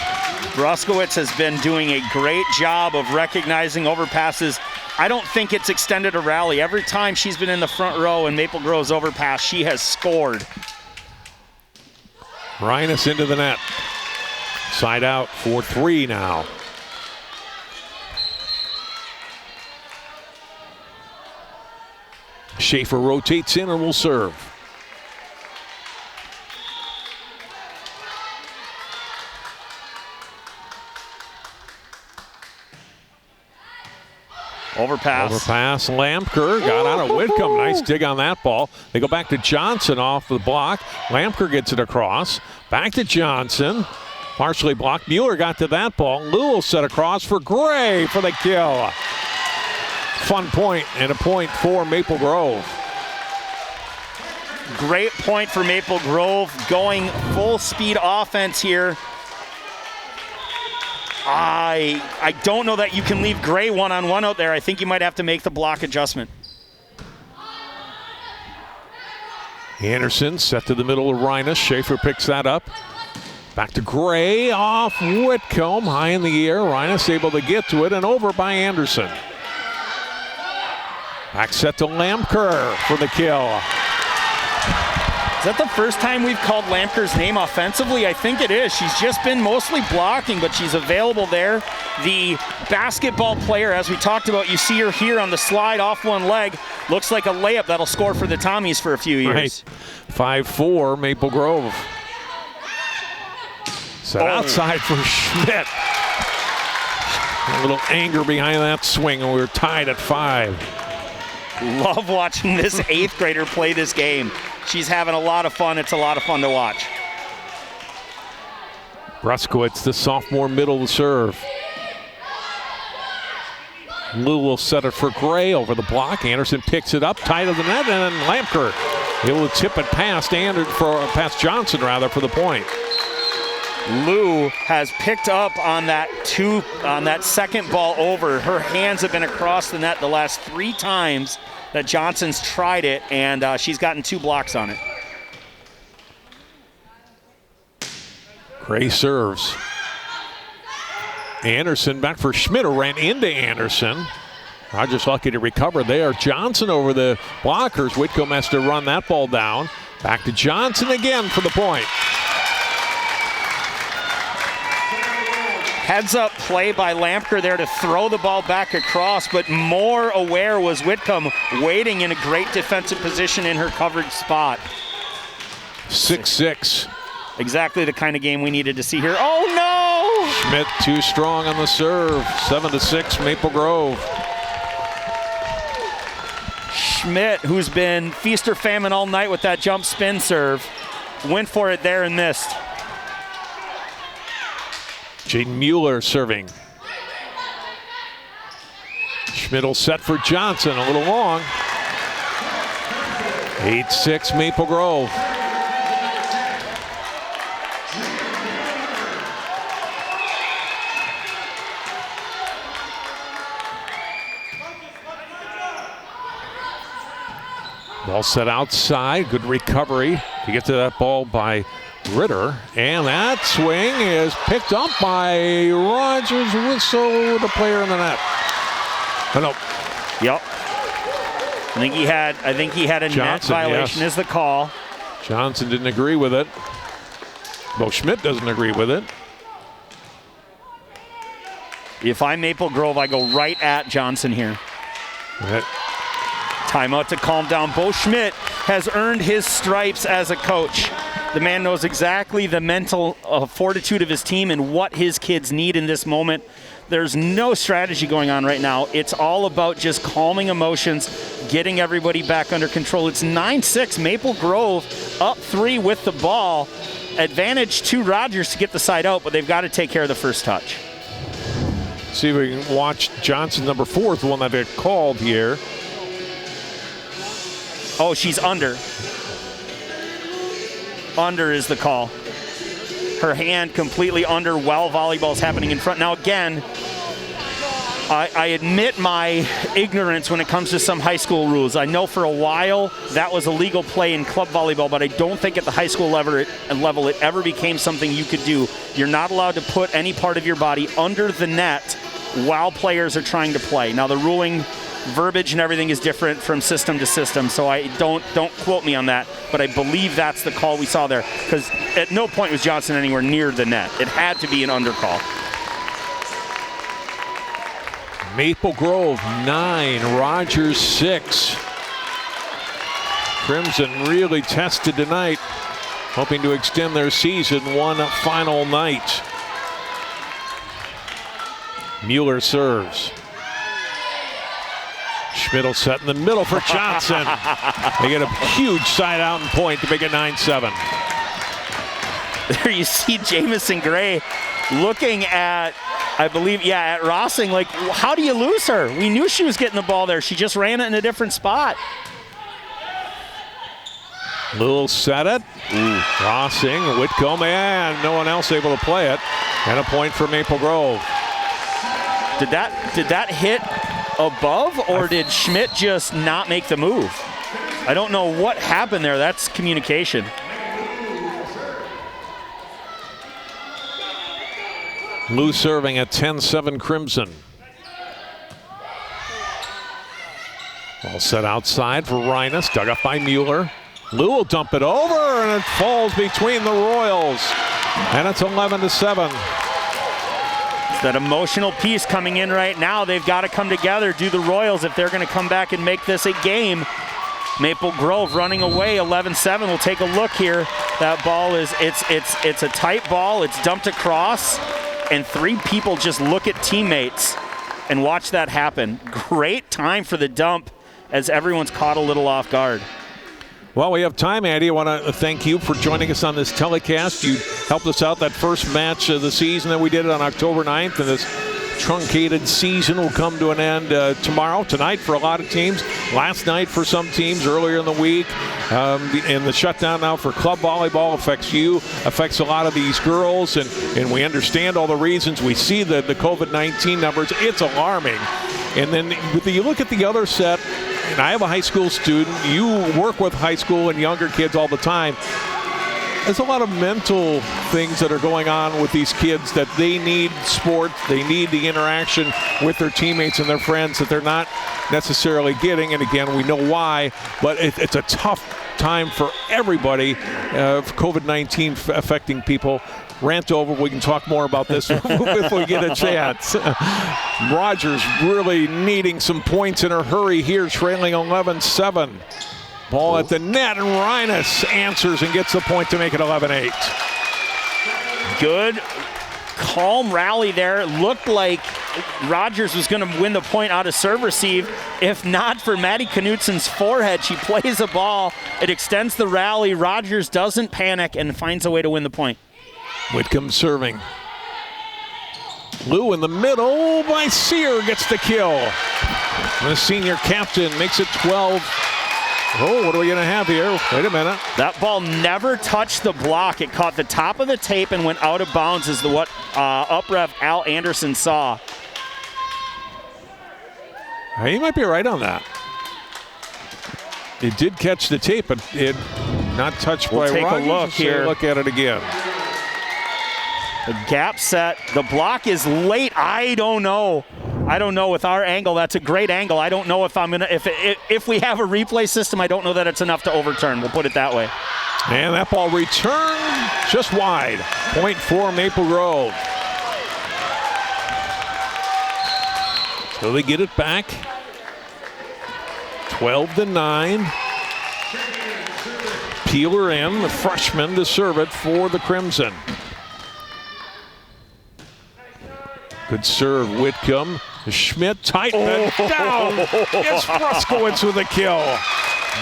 Bruskowitz has been doing a great job of recognizing overpasses. I don't think it's extended a rally. Every time she's been in the front row in Maple Grove's overpass, she has scored. Reines into the net. Side out for 3 now. Schaefer rotates in and will serve. Overpass. Lampker got out of Whitcomb. Nice dig on that ball. They go back to Johnson off the block. Lampker gets it across. Back to Johnson. Partially blocked. Mueller got to that ball. Lewell set across for Gray for the kill. Fun point and a point for Maple Grove. Great point for Maple Grove. Going full speed offense here. I don't know that you can leave Gray one-on-one out there. I think you might have to make the block adjustment. Anderson set to the middle of Reines. Schaefer picks that up. Back to Gray off Whitcomb. High in the air. Reines able to get to it and over by Anderson. Back set to Lampker for the kill. Is that the first time we've called Lampker's name offensively? I think it is. She's just been mostly blocking, but she's available there. The basketball player, as we talked about, you see her here on the slide off one leg. Looks like a layup that'll score for the Tommies for a few years. Right. 5-4 Maple Grove. Set outside for Schmidt. A little anger behind that swing, and we're tied at 5. Love watching this 8th grader play this game. She's having a lot of fun. It's a lot of fun to watch. Bruskowitz, the sophomore, middle to serve. Lou will set it for Gray over the block. Anderson picks it up, tight of the net, and then Lampker able to tip it past Johnson for the point. Lou has picked up on that second ball over. Her hands have been across the net the last 3 times that Johnson's tried it, and she's gotten 2 blocks on it. Gray serves. Anderson back for Schmidt, who ran into Anderson. Rogers lucky to recover there. Johnson over the blockers. Whitcomb has to run that ball down. Back to Johnson again for the point. Heads up play by Lampker there to throw the ball back across, but more aware was Whitcomb, waiting in a great defensive position in her covered spot. 6-6. Exactly the kind of game we needed to see here. Oh no! Schmidt too strong on the serve. 7-6 Maple Grove. Schmidt, who's been feast or famine all night with that jump spin serve, went for it there and missed. Jaden Mueller serving. Schmidl set for Johnson, a little long. 8-6 Maple Grove. Ball set outside, good recovery to get to that ball by Ritter, and that swing is picked up by Rogers. Whistle, the player in the net. Oh, no. Yep. I think he had a Johnson, net violation yes. is the call. Johnson didn't agree with it. Bo Schmidt doesn't agree with it. If I'm Maple Grove, I go right at Johnson here. Timeout to calm down. Bo Schmidt has earned his stripes as a coach. The man knows exactly the mental fortitude of his team and what his kids need in this moment. There's no strategy going on right now. It's all about just calming emotions, getting everybody back under control. It's 9-6, Maple Grove up 3 with the ball. Advantage to Rogers to get the side out, but they've got to take care of the first touch. See if we can watch Johnson, number 4, the one that got called here. Oh, she's under. Under is the call. Her hand completely under while volleyball's happening in front. Now again, I admit my ignorance when it comes to some high school rules. I know for a while that was a legal play in club volleyball, but I don't think at the high school level it ever became something you could do. You're not allowed to put any part of your body under the net while players are trying to play. Now the ruling verbiage and everything is different from system to system, so I don't quote me on that, but I believe that's the call we saw there, because at no point was Johnson anywhere near the net. It had to be an undercall. Maple Grove 9, Rogers 6. Crimson really tested tonight, hoping to extend their season one final night. Mueller serves. Schmidl set in the middle for Johnson. They get a huge side out and point to make it 9-7. There you see Jamison Gray looking at, I believe, at Rossing, like, how do you lose her? We knew she was getting the ball there. She just ran it in a different spot. Lil set it. Rossing, Whitcomb, and no one else able to play it. And a point for Maple Grove. Did that hit above, or did Schmidt just not make the move? I don't know what happened there. That's communication. Lou serving at 10-7 Crimson. All set outside for Reines, dug up by Mueller. Lou will dump it over, and it falls between the Royals. And it's 11-7. That emotional piece coming in right now. They've got to come together, do the Royals, if they're going to come back and make this a game. Maple Grove running away 11-7. We'll take a look here. That ball is, it's a tight ball. It's dumped across, and 3 people just look at teammates and watch that happen. Great time for the dump as everyone's caught a little off guard. Well, we have time, Andy. I want to thank you for joining us on this telecast. You helped us out that first match of the season that we did on October 9th, and this truncated season will come to an end tonight for a lot of teams, last night for some teams, earlier in the week. And the shutdown now for club volleyball affects a lot of these girls, and we understand all the reasons. We see the COVID-19 numbers. It's alarming. And then you look at the other set, and I have a high school student. You work with high school and younger kids all the time. There's a lot of mental things that are going on with these kids, that they need sport, they need the interaction with their teammates and their friends that they're not necessarily getting. And again, we know why, but it's a tough time for everybody, COVID-19 affecting people. Rant over, we can talk more about this if we get a chance. Rogers really needing some points in a hurry here, trailing 11-7. Ball at the net, and Reines answers and gets the point to make it 11-8. Good, calm rally there. Looked like Rogers was going to win the point out of serve receive. If not for Maddie Knutsen's forehead, she plays a ball. It extends the rally. Rogers doesn't panic and finds a way to win the point. Whitcomb serving. Lou in the middle by Sear gets the kill. The senior captain makes it 12. Oh, what are we going to have here? Wait a minute. That ball never touched the block. It caught the top of the tape and went out of bounds is what up ref Al Anderson saw. He might be right on that. It did catch the tape, but it not touched by Rogers. We'll take a look here. Look at it again. The gap set. The block is late. I don't know. With our angle, that's a great angle. I don't know if I'm gonna if we have a replay system. I don't know that it's enough to overturn. We'll put it that way. And that ball returned just wide. Point for Maple Grove. So they get it back. 12-9. Peeler in, the freshman, to serve it for the Crimson. Good serve, Whitcomb. Schmidt, tight, down. It's Bruskowitz with a kill.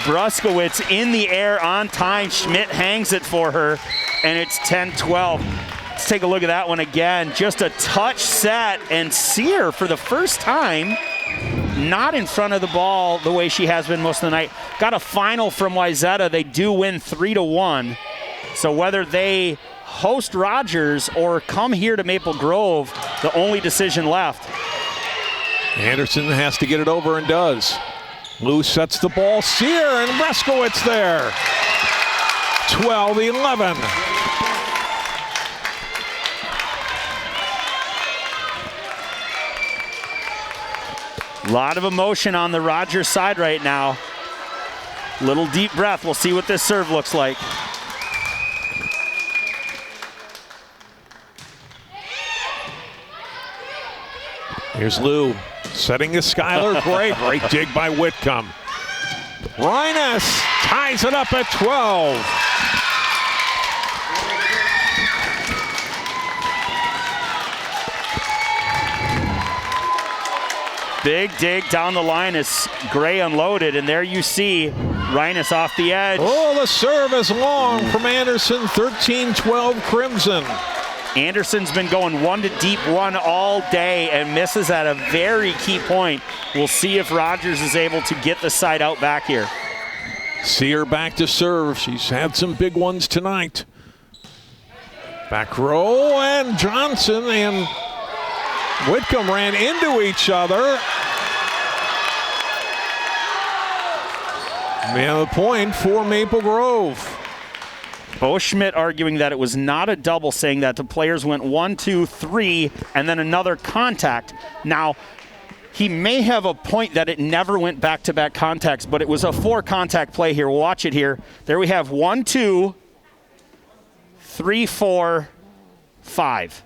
Bruskowitz in the air on time. Schmidt hangs it for her, and it's 10-12. Let's take a look at that one again. Just a touch set, and Sear, for the first time, not in front of the ball the way she has been most of the night. Got a final from Wayzata. They do win 3-1. So whether they host Rogers or come here to Maple Grove, the only decision left. Anderson has to get it over and does. Lou sets the ball. Sear and Bruskowitz there. 12-11. A lot of emotion on the Rogers side right now. Little deep breath. We'll see what this serve looks like. Here's Lou setting to Skylar Gray. Great dig by Whitcomb. Reines ties it up at 12. Big dig down the line as Gray unloaded, and there you see Reines off the edge. Oh, the serve is long from Anderson. 13-12 Crimson. Anderson's been going one to deep one all day and misses at a very key point. We'll see if Rogers is able to get the side out back here. Sear back to serve. She's had some big ones tonight. Back row, and Johnson and Whitcomb ran into each other. Man, the point for Maple Grove. Bo Schmidt arguing that it was not a double, saying that the players went 1, 2, 3, and then another contact. Now, he may have a point that it never went back-to-back contacts, but it was a 4-contact play here. We'll watch it here. There we have 1, 2, 3, 4, 5.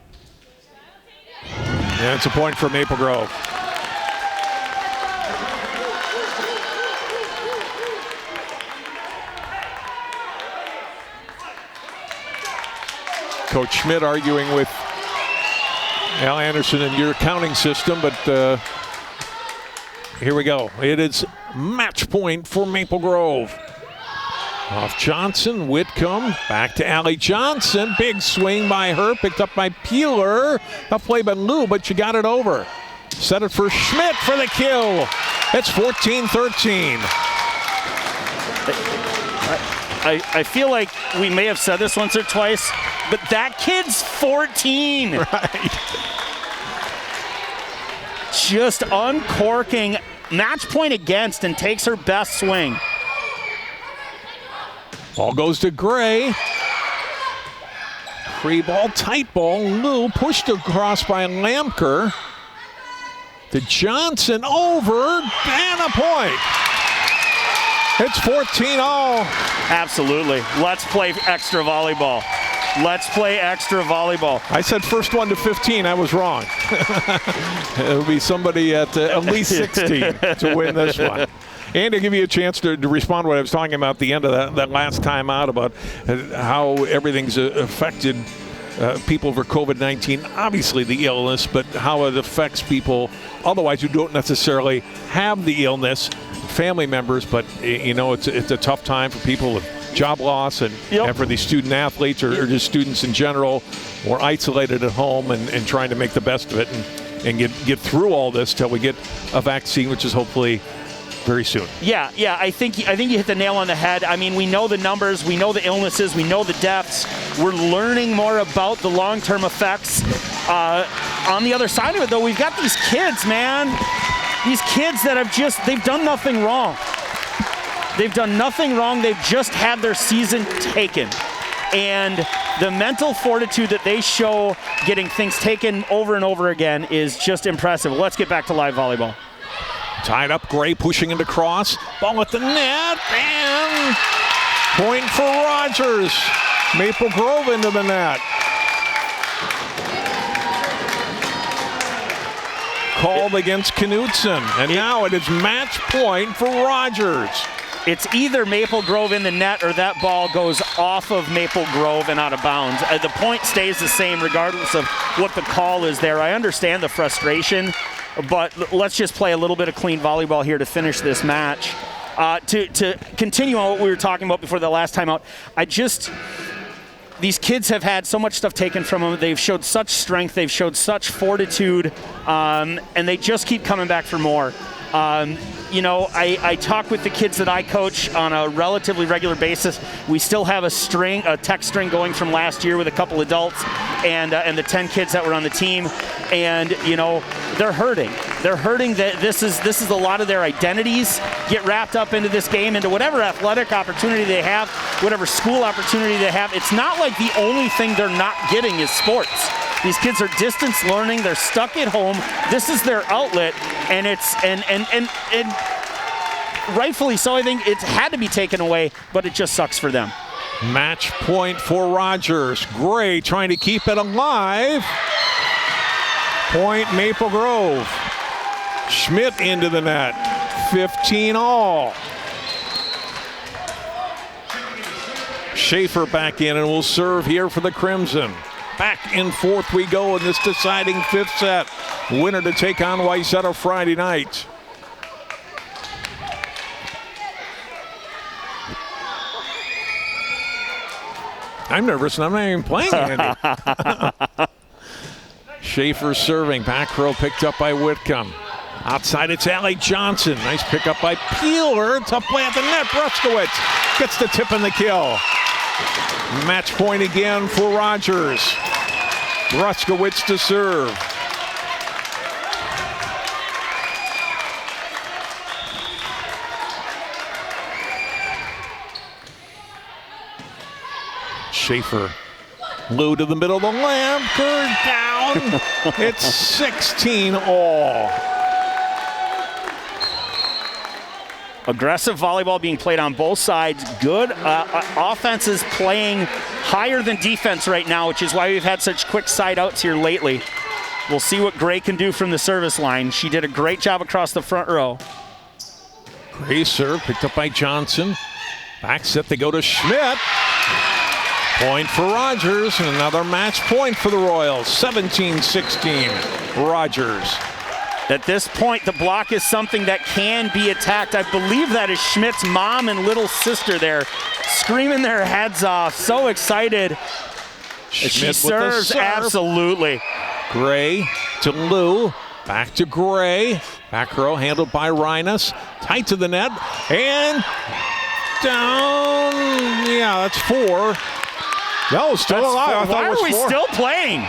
Yeah, it's a point for Maple Grove. Coach Schmidt arguing with Al Anderson in your counting system, but here we go. It is match point for Maple Grove. Off Johnson, Whitcomb, back to Allie Johnson. Big swing by her, picked up by Peeler. A play by Lou, but she got it over. Set it for Schmidt for the kill. It's 14-13. I feel like we may have said this once or twice, but that kid's 14. Right. Just uncorking, match point against, and takes her best swing. Ball goes to Gray. Free ball, tight ball. Lou pushed across by Lamker. To Johnson, over, and a point. It's 14-all. Absolutely. Let's play extra volleyball. Let's play extra volleyball. I said first one to 15. I was wrong. It'll be somebody at least 16 to win this one. And to give you a chance to respond to what I was talking about at the end of that last time out about how everything's affected people for COVID-19. Obviously the illness, but how it affects people otherwise who don't necessarily have the illness, family members. But, you know, it's a tough time for people with job loss and for these student athletes or just students in general, we're isolated at home and trying to make the best of it and get through all this till we get a vaccine, which is hopefully very soon. Yeah, I think you hit the nail on the head. I mean, we know the numbers, we know the illnesses, we know the deaths. We're learning more about the long-term effects. On the other side of it, though, we've got these kids, man. These kids that they've done nothing wrong. They've done nothing wrong. They've just had their season taken. And the mental fortitude that they show getting things taken over and over again is just impressive. Let's get back to live volleyball. Tied up, Gray pushing into cross. Ball at the net, and point for Rogers. Maple Grove into the net. Called against Knutson, and now it is match point for Rogers. It's either Maple Grove in the net or that ball goes off of Maple Grove and out of bounds. The point stays the same regardless of what the call is there. I understand the frustration, but let's just play a little bit of clean volleyball here to finish this match. To continue on what we were talking about before the last time out, these kids have had so much stuff taken from them. They've showed such strength. They've showed such fortitude, and they just keep coming back for more. I talk with the kids that I coach on a relatively regular basis. We still have a text string going from last year with a couple adults and the 10 kids that were on the team. And, they're hurting. They're hurting that this is a lot of their identities get wrapped up into this game, into whatever athletic opportunity they have, whatever school opportunity they have. It's not like the only thing they're not getting is sports. These kids are distance learning. They're stuck at home. This is their outlet, and and rightfully so. I think it's had to be taken away, but it just sucks for them. Match point for Rogers. Gray trying to keep it alive. Point Maple Grove. Schmidt into the net. 15 all. Schaefer back in and will serve here for the Crimson. Back in fourth we go in this deciding fifth set. Winner to take on Wayzata Friday night. I'm nervous and I'm not even playing, Andy. Schaefer serving. Back row picked up by Whitcomb. Outside it's Allie Johnson. Nice pickup by Peeler. Tough play at the net. Bruskowitz gets the tip and the kill. Match point again for Rogers. Bruskowitz to serve. Schaefer. Low to the middle of the lamp. Curd down. It's 16 all. Aggressive volleyball being played on both sides. Good offenses playing higher than defense right now, which is why we've had such quick side outs here lately. We'll see what Gray can do from the service line. She did a great job across the front row. Gray serve picked up by Johnson. Back set they go to Schmidt. Point for Rogers, and another match point for the Royals. 17-16, Rogers. At this point, the block is something that can be attacked. I believe that is Schmidt's mom and little sister there, screaming their heads off. So excited. She serves, absolutely. Gray to Lou, back to Gray. Back row handled by Rhinus. Tight to the net, and down. Yeah, that's four. No, still alive. I thought it was four. Why are we still playing?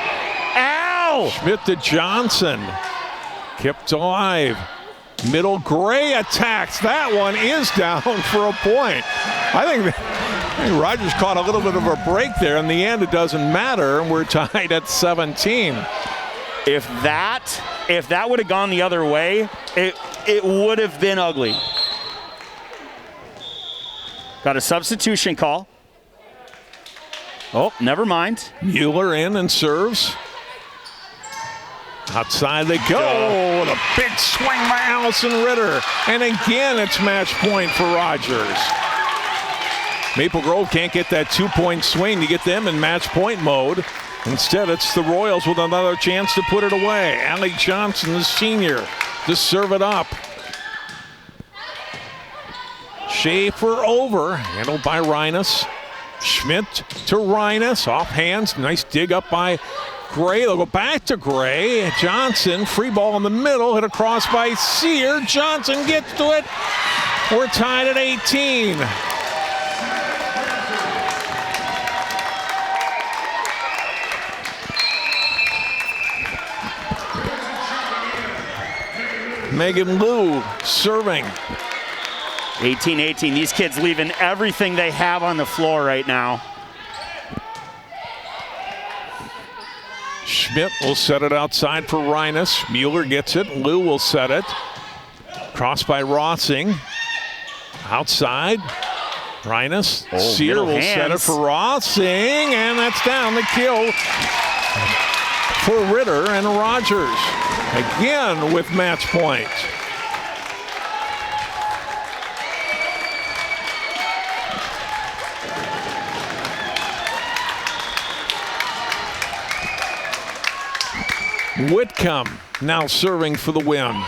Ow! Schmidt to Johnson. Kept alive. Middle, Gray attacks. That one is down for a point. I think Rogers caught a little bit of a break there. In the end, it doesn't matter, and we're tied at 17. If that would have gone the other way, it would have been ugly. Got a substitution call. Oh, never mind. Mueller in and serves. Outside they go. The big swing by Allison Ritter. And again, it's match point for Rogers. Maple Grove can't get that 2-point swing to get them in match point mode. Instead, it's the Royals with another chance to put it away. Allie Johnson, the senior, to serve it up. Schaefer over, handled by Reines. Schmidt to Reines, off hands, nice dig up by Gray. They'll go back to Gray. Johnson, free ball in the middle, hit across by Sear. Johnson gets to it. We're tied at 18. Megan Liu serving. 18-18. These kids leaving everything they have on the floor right now. Schmidt will set it outside for Reines. Mueller gets it. Liu will set it. Crossed by Rossing. Outside. Reines. Sear will set it for Rossing. And that's down the kill for Ritter and Rogers. Again with match point. Whitcomb now serving for the win.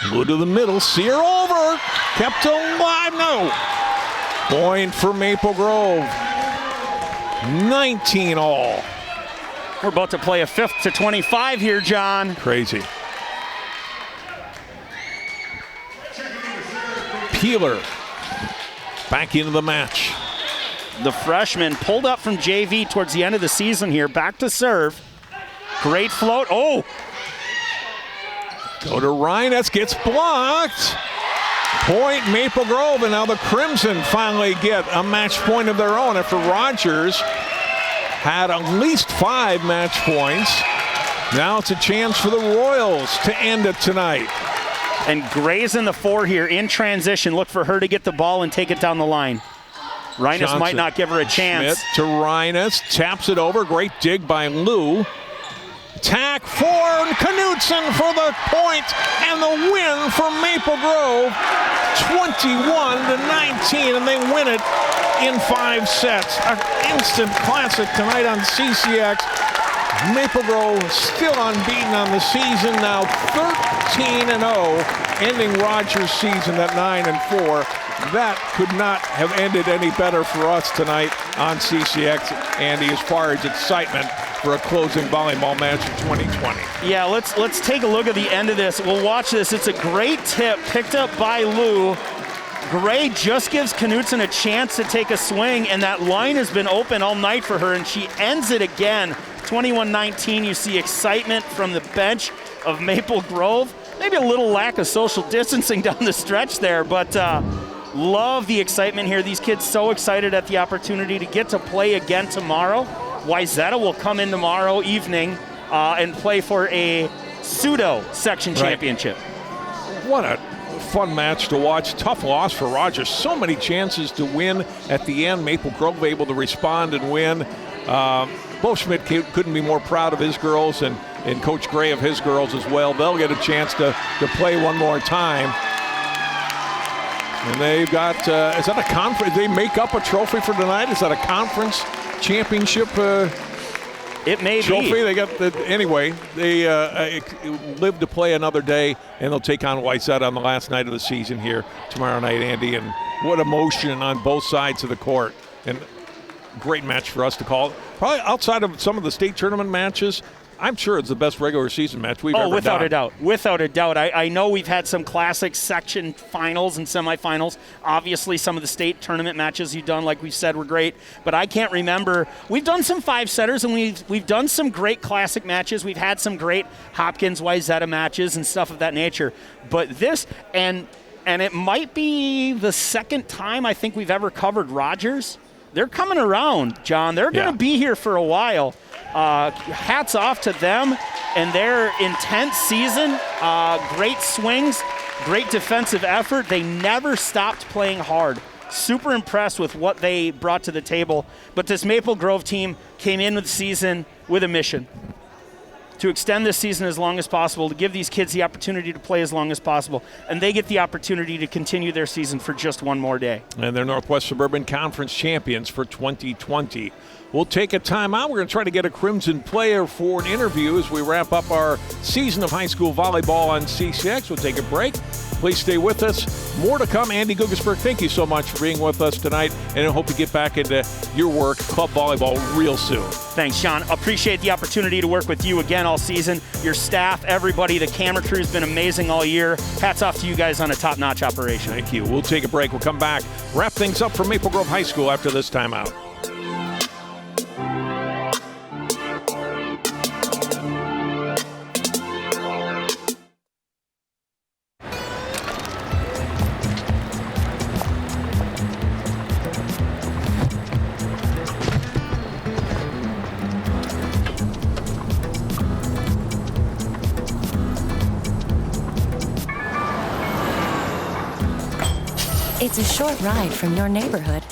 Go to the middle, Sear over, kept alive, no. Point for Maple Grove, 19 all. We're about to play a 5th to 25 here, John. Crazy. Peeler back into the match. The freshman pulled up from JV towards the end of the season here, back to serve. Great float, oh! Go to Reines, gets blocked. Point Maple Grove, and now the Crimson finally get a match point of their own after Rogers had at least 5 match points. Now it's a chance for the Royals to end it tonight. And Gray's in the 4 here in transition. Look for her to get the ball and take it down the line. Reines Johnson, might not give her a chance. Schmidt to Reines, taps it over. Great dig by Liu. Tack for Knutson for the point and the win for Maple Grove, 21-19, and they win it in 5 sets. An instant classic tonight on CCX. Maple Grove still unbeaten on the season, now 13-0, ending Rogers' season at 9-4. That could not have ended any better for us tonight on CCX, Andy, as far as excitement for a closing volleyball match in 2020. Yeah, let's take a look at the end of this. We'll watch this. It's a great tip picked up by Liu. Gray just gives Knutson a chance to take a swing, and that line has been open all night for her, and she ends it again. 21-19, you see excitement from the bench of Maple Grove. Maybe a little lack of social distancing down the stretch there, but love the excitement here. These kids so excited at the opportunity to get to play again tomorrow. Wayzata will come in tomorrow evening and play for a pseudo section championship. What a fun match to watch. Tough loss for Rogers. So many chances to win at the end. Maple Grove able to respond and win. Bo Schmidt couldn't be more proud of his girls, and Coach Gray of his girls as well. They'll get a chance to play one more time. And they've got, is that a conference? They make up a trophy for tonight? Is that a conference championship it may trophy? be. They got anyway, they live to play another day, and they'll take on Wayzata on the last night of the season here tomorrow night, Andy. And what emotion on both sides of the court. And great match for us to call. Probably outside of some of the state tournament matches, I'm sure it's the best regular season match we've ever done. Without a doubt. Without a doubt. I know we've had some classic section finals and semifinals. Obviously, some of the state tournament matches you've done, like we said, were great. But I can't remember. We've done some 5-setters, and we've done some great classic matches. We've had some great Hopkins-Wayzata matches and stuff of that nature. But this, and it might be the second time I think we've ever covered Rogers. They're coming around, John. They're going to be here for a while. Hats off to them and their intense season. Great swings, great defensive effort. They never stopped playing hard. Super impressed with what they brought to the table. But this Maple Grove team came in with the season with a mission: to extend this season as long as possible, to give these kids the opportunity to play as long as possible. And they get the opportunity to continue their season for just one more day. And they're Northwest Suburban Conference champions for 2020. We'll take a timeout. We're going to try to get a Crimson player for an interview as we wrap up our season of high school volleyball on CCX. We'll take a break. Please stay with us. More to come. Andy Guggesberg, thank you so much for being with us tonight, and I hope you get back into your work, club volleyball, real soon. Thanks, Sean. Appreciate the opportunity to work with you again all season. Your staff, everybody, the camera crew has been amazing all year. Hats off to you guys on a top-notch operation. Thank you. We'll take a break. We'll come back, wrap things up from Maple Grove High School after this timeout. It's a short ride from your neighborhood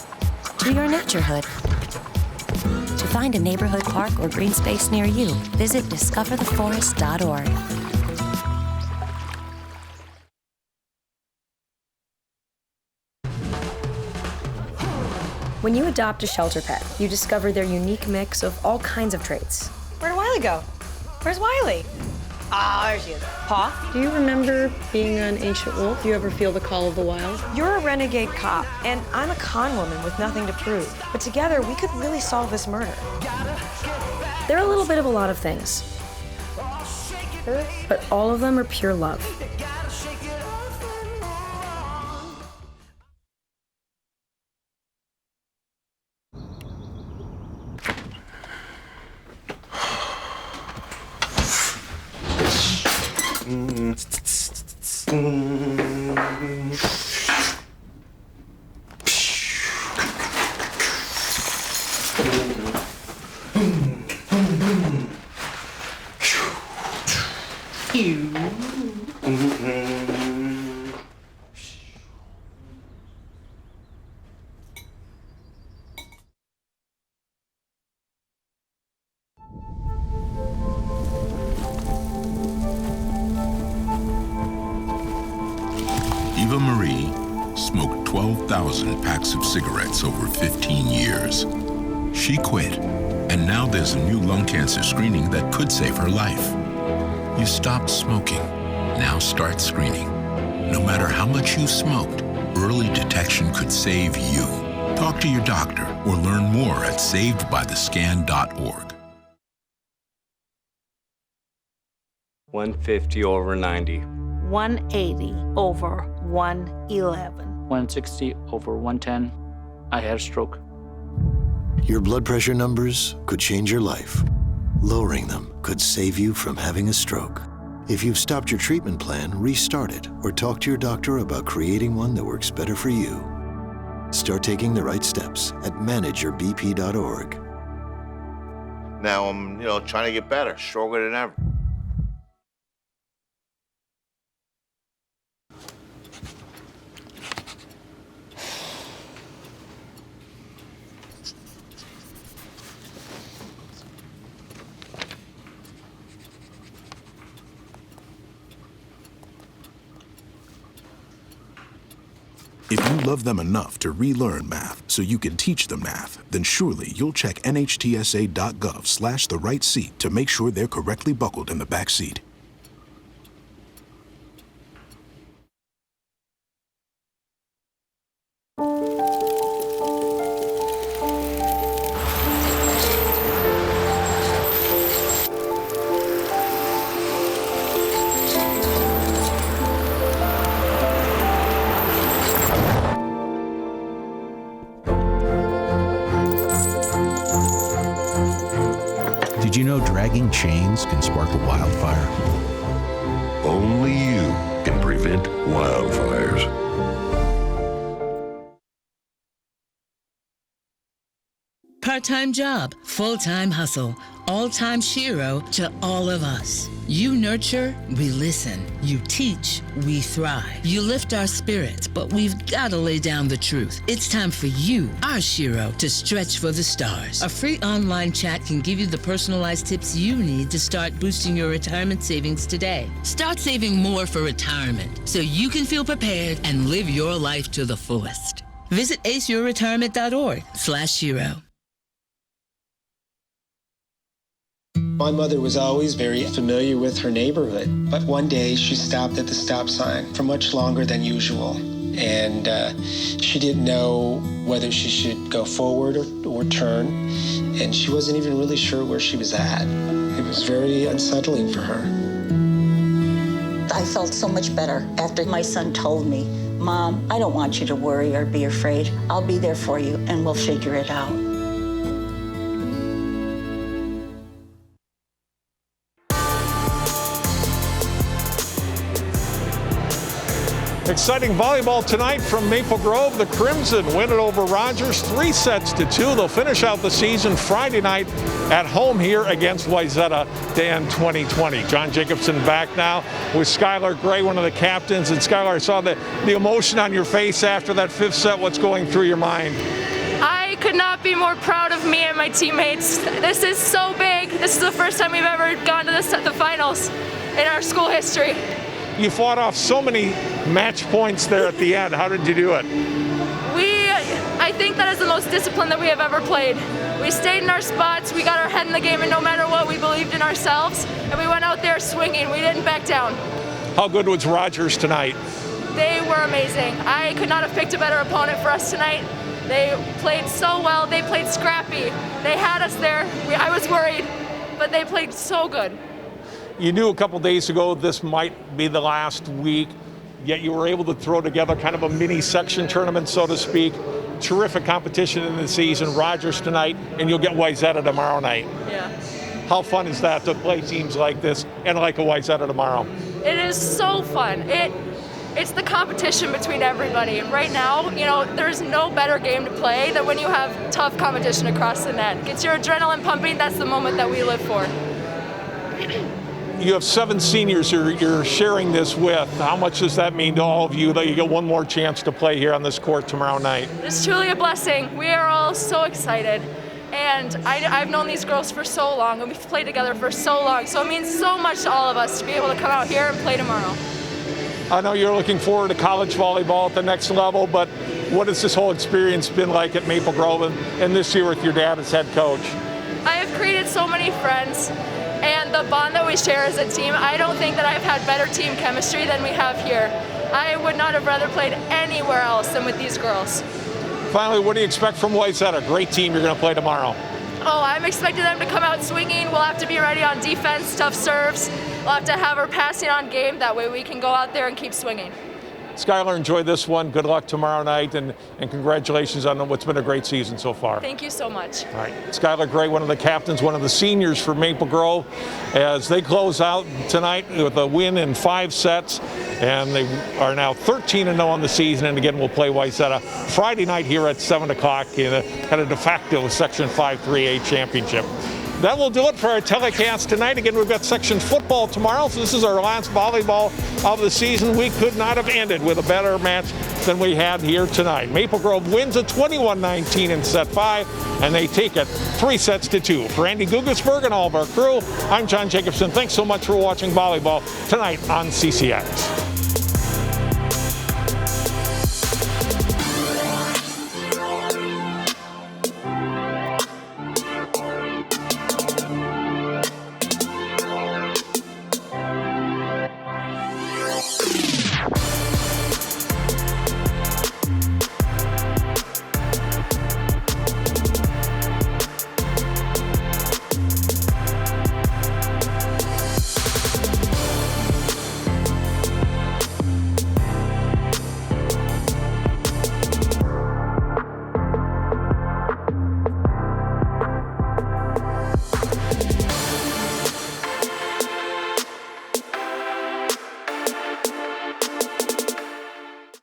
to your naturehood. To find a neighborhood park or green space near you, visit discovertheforest.org. When you adopt a shelter pet, you discover their unique mix of all kinds of traits. Where'd Wiley go? Where's Wiley? Ah, there she is. Paw? Do you remember being an ancient wolf? Do you ever feel the call of the wild? You're a renegade cop, and I'm a con woman with nothing to prove. But together, we could really solve this murder. They're a little bit of a lot of things, but all of them are pure love. Eva Marie smoked 12,000 packs of cigarettes over 15 years. She quit, and now there's a new lung cancer screening that could save her life. You stopped smoking. Now start screening. No matter how much you smoked, early detection could save you. Talk to your doctor or learn more at savedbythescan.org. 150 over 90. 180 over 111. 160 over 110. I had a stroke. Your blood pressure numbers could change your life. Lowering them could save you from having a stroke. If you've stopped your treatment plan, restart it or talk to your doctor about creating one that works better for you. Start taking the right steps at manageyourbp.org. Now I'm, trying to get better, stronger than ever. If you love them enough to relearn math so you can teach them math, then surely you'll check nhtsa.gov/the-right-seat to make sure they're correctly buckled in the back seat. Did you know dragging chains can spark a wildfire? Only you can prevent wildfires. Part-time job, full-time hustle, all-time Shiro to all of us. You nurture, we listen. You teach, we thrive. You lift our spirits, but we've got to lay down the truth. It's time for you, our Shiro, to stretch for the stars. A free online chat can give you the personalized tips you need to start boosting your retirement savings today. Start saving more for retirement so you can feel prepared and live your life to the fullest. Visit aceyourretirement.org/Shiro. My mother was always very familiar with her neighborhood, but one day she stopped at the stop sign for much longer than usual. and she didn't know whether she should go forward or turn, and she wasn't even really sure where she was at. It was very unsettling for her. I felt so much better after my son told me, "Mom, I don't want you to worry or be afraid. I'll be there for you and we'll figure it out." Exciting volleyball tonight from Maple Grove. The Crimson win it over Rogers 3-2. They'll finish out the season Friday night at home here against Wayzata to end 2020. John Jacobson back now with Skylar Gray, one of the captains. And Skylar, I saw the emotion on your face after that fifth set. What's going through your mind? I could not be more proud of me and my teammates. This is so big. This is the first time we've ever gone to the finals in our school history. You fought off so many match points there at the end. How did you do it? I think that is the most discipline that we have ever played. We stayed in our spots, we got our head in the game, and no matter what, we believed in ourselves, and we went out there swinging. We didn't back down. How good was Rogers tonight? They were amazing. I could not have picked a better opponent for us tonight. They played so well. They played scrappy. They had us there. I was worried, but they played so good. You knew a couple days ago this might be the last week, yet you were able to throw together kind of a mini section tournament, so to speak. Terrific competition in the season. Rogers tonight, and you'll get Wayzata tomorrow night. Yeah. How fun is that to play teams like this and like a Wayzata tomorrow? It is so fun. It's the competition between everybody. Right now, there's no better game to play than when you have tough competition across the net. Gets your adrenaline pumping. That's the moment that we live for. You have 7 seniors you're sharing this with. How much does that mean to all of you that you get one more chance to play here on this court tomorrow night? It's truly a blessing. We are all so excited. And I've known these girls for so long, and we've played together for so long. So it means so much to all of us to be able to come out here and play tomorrow. I know you're looking forward to college volleyball at the next level, but what has this whole experience been like at Maple Grove and this year with your dad as head coach? I have created so many friends. And the bond that we share as a team, I don't think that I've had better team chemistry than we have here. I would not have rather played anywhere else than with these girls. Finally, what do you expect from Wayzata? Great team you're going to play tomorrow. Oh, I'm expecting them to come out swinging. We'll have to be ready on defense, tough serves. We'll have to have our passing on game. That way we can go out there and keep swinging. Skylar, enjoy this one. Good luck tomorrow night, and congratulations on what's been a great season so far. Thank you so much. All right. Skylar Gray, one of the captains, one of the seniors for Maple Grove, as they close out tonight with a win in 5 sets, and they are now 13-0 on the season, and again, we'll play Wayzata Friday night here at 7 o'clock in a kind of de facto Section 5-3A championship. That will do it for our telecast tonight. Again, we've got section football tomorrow, so this is our last volleyball of the season. We could not have ended with a better match than we had here tonight. Maple Grove wins at 21-19 in set 5, and they take it 3-2. For Andy Gugasberg and all of our crew, I'm John Jacobson. Thanks so much for watching volleyball tonight on CCX.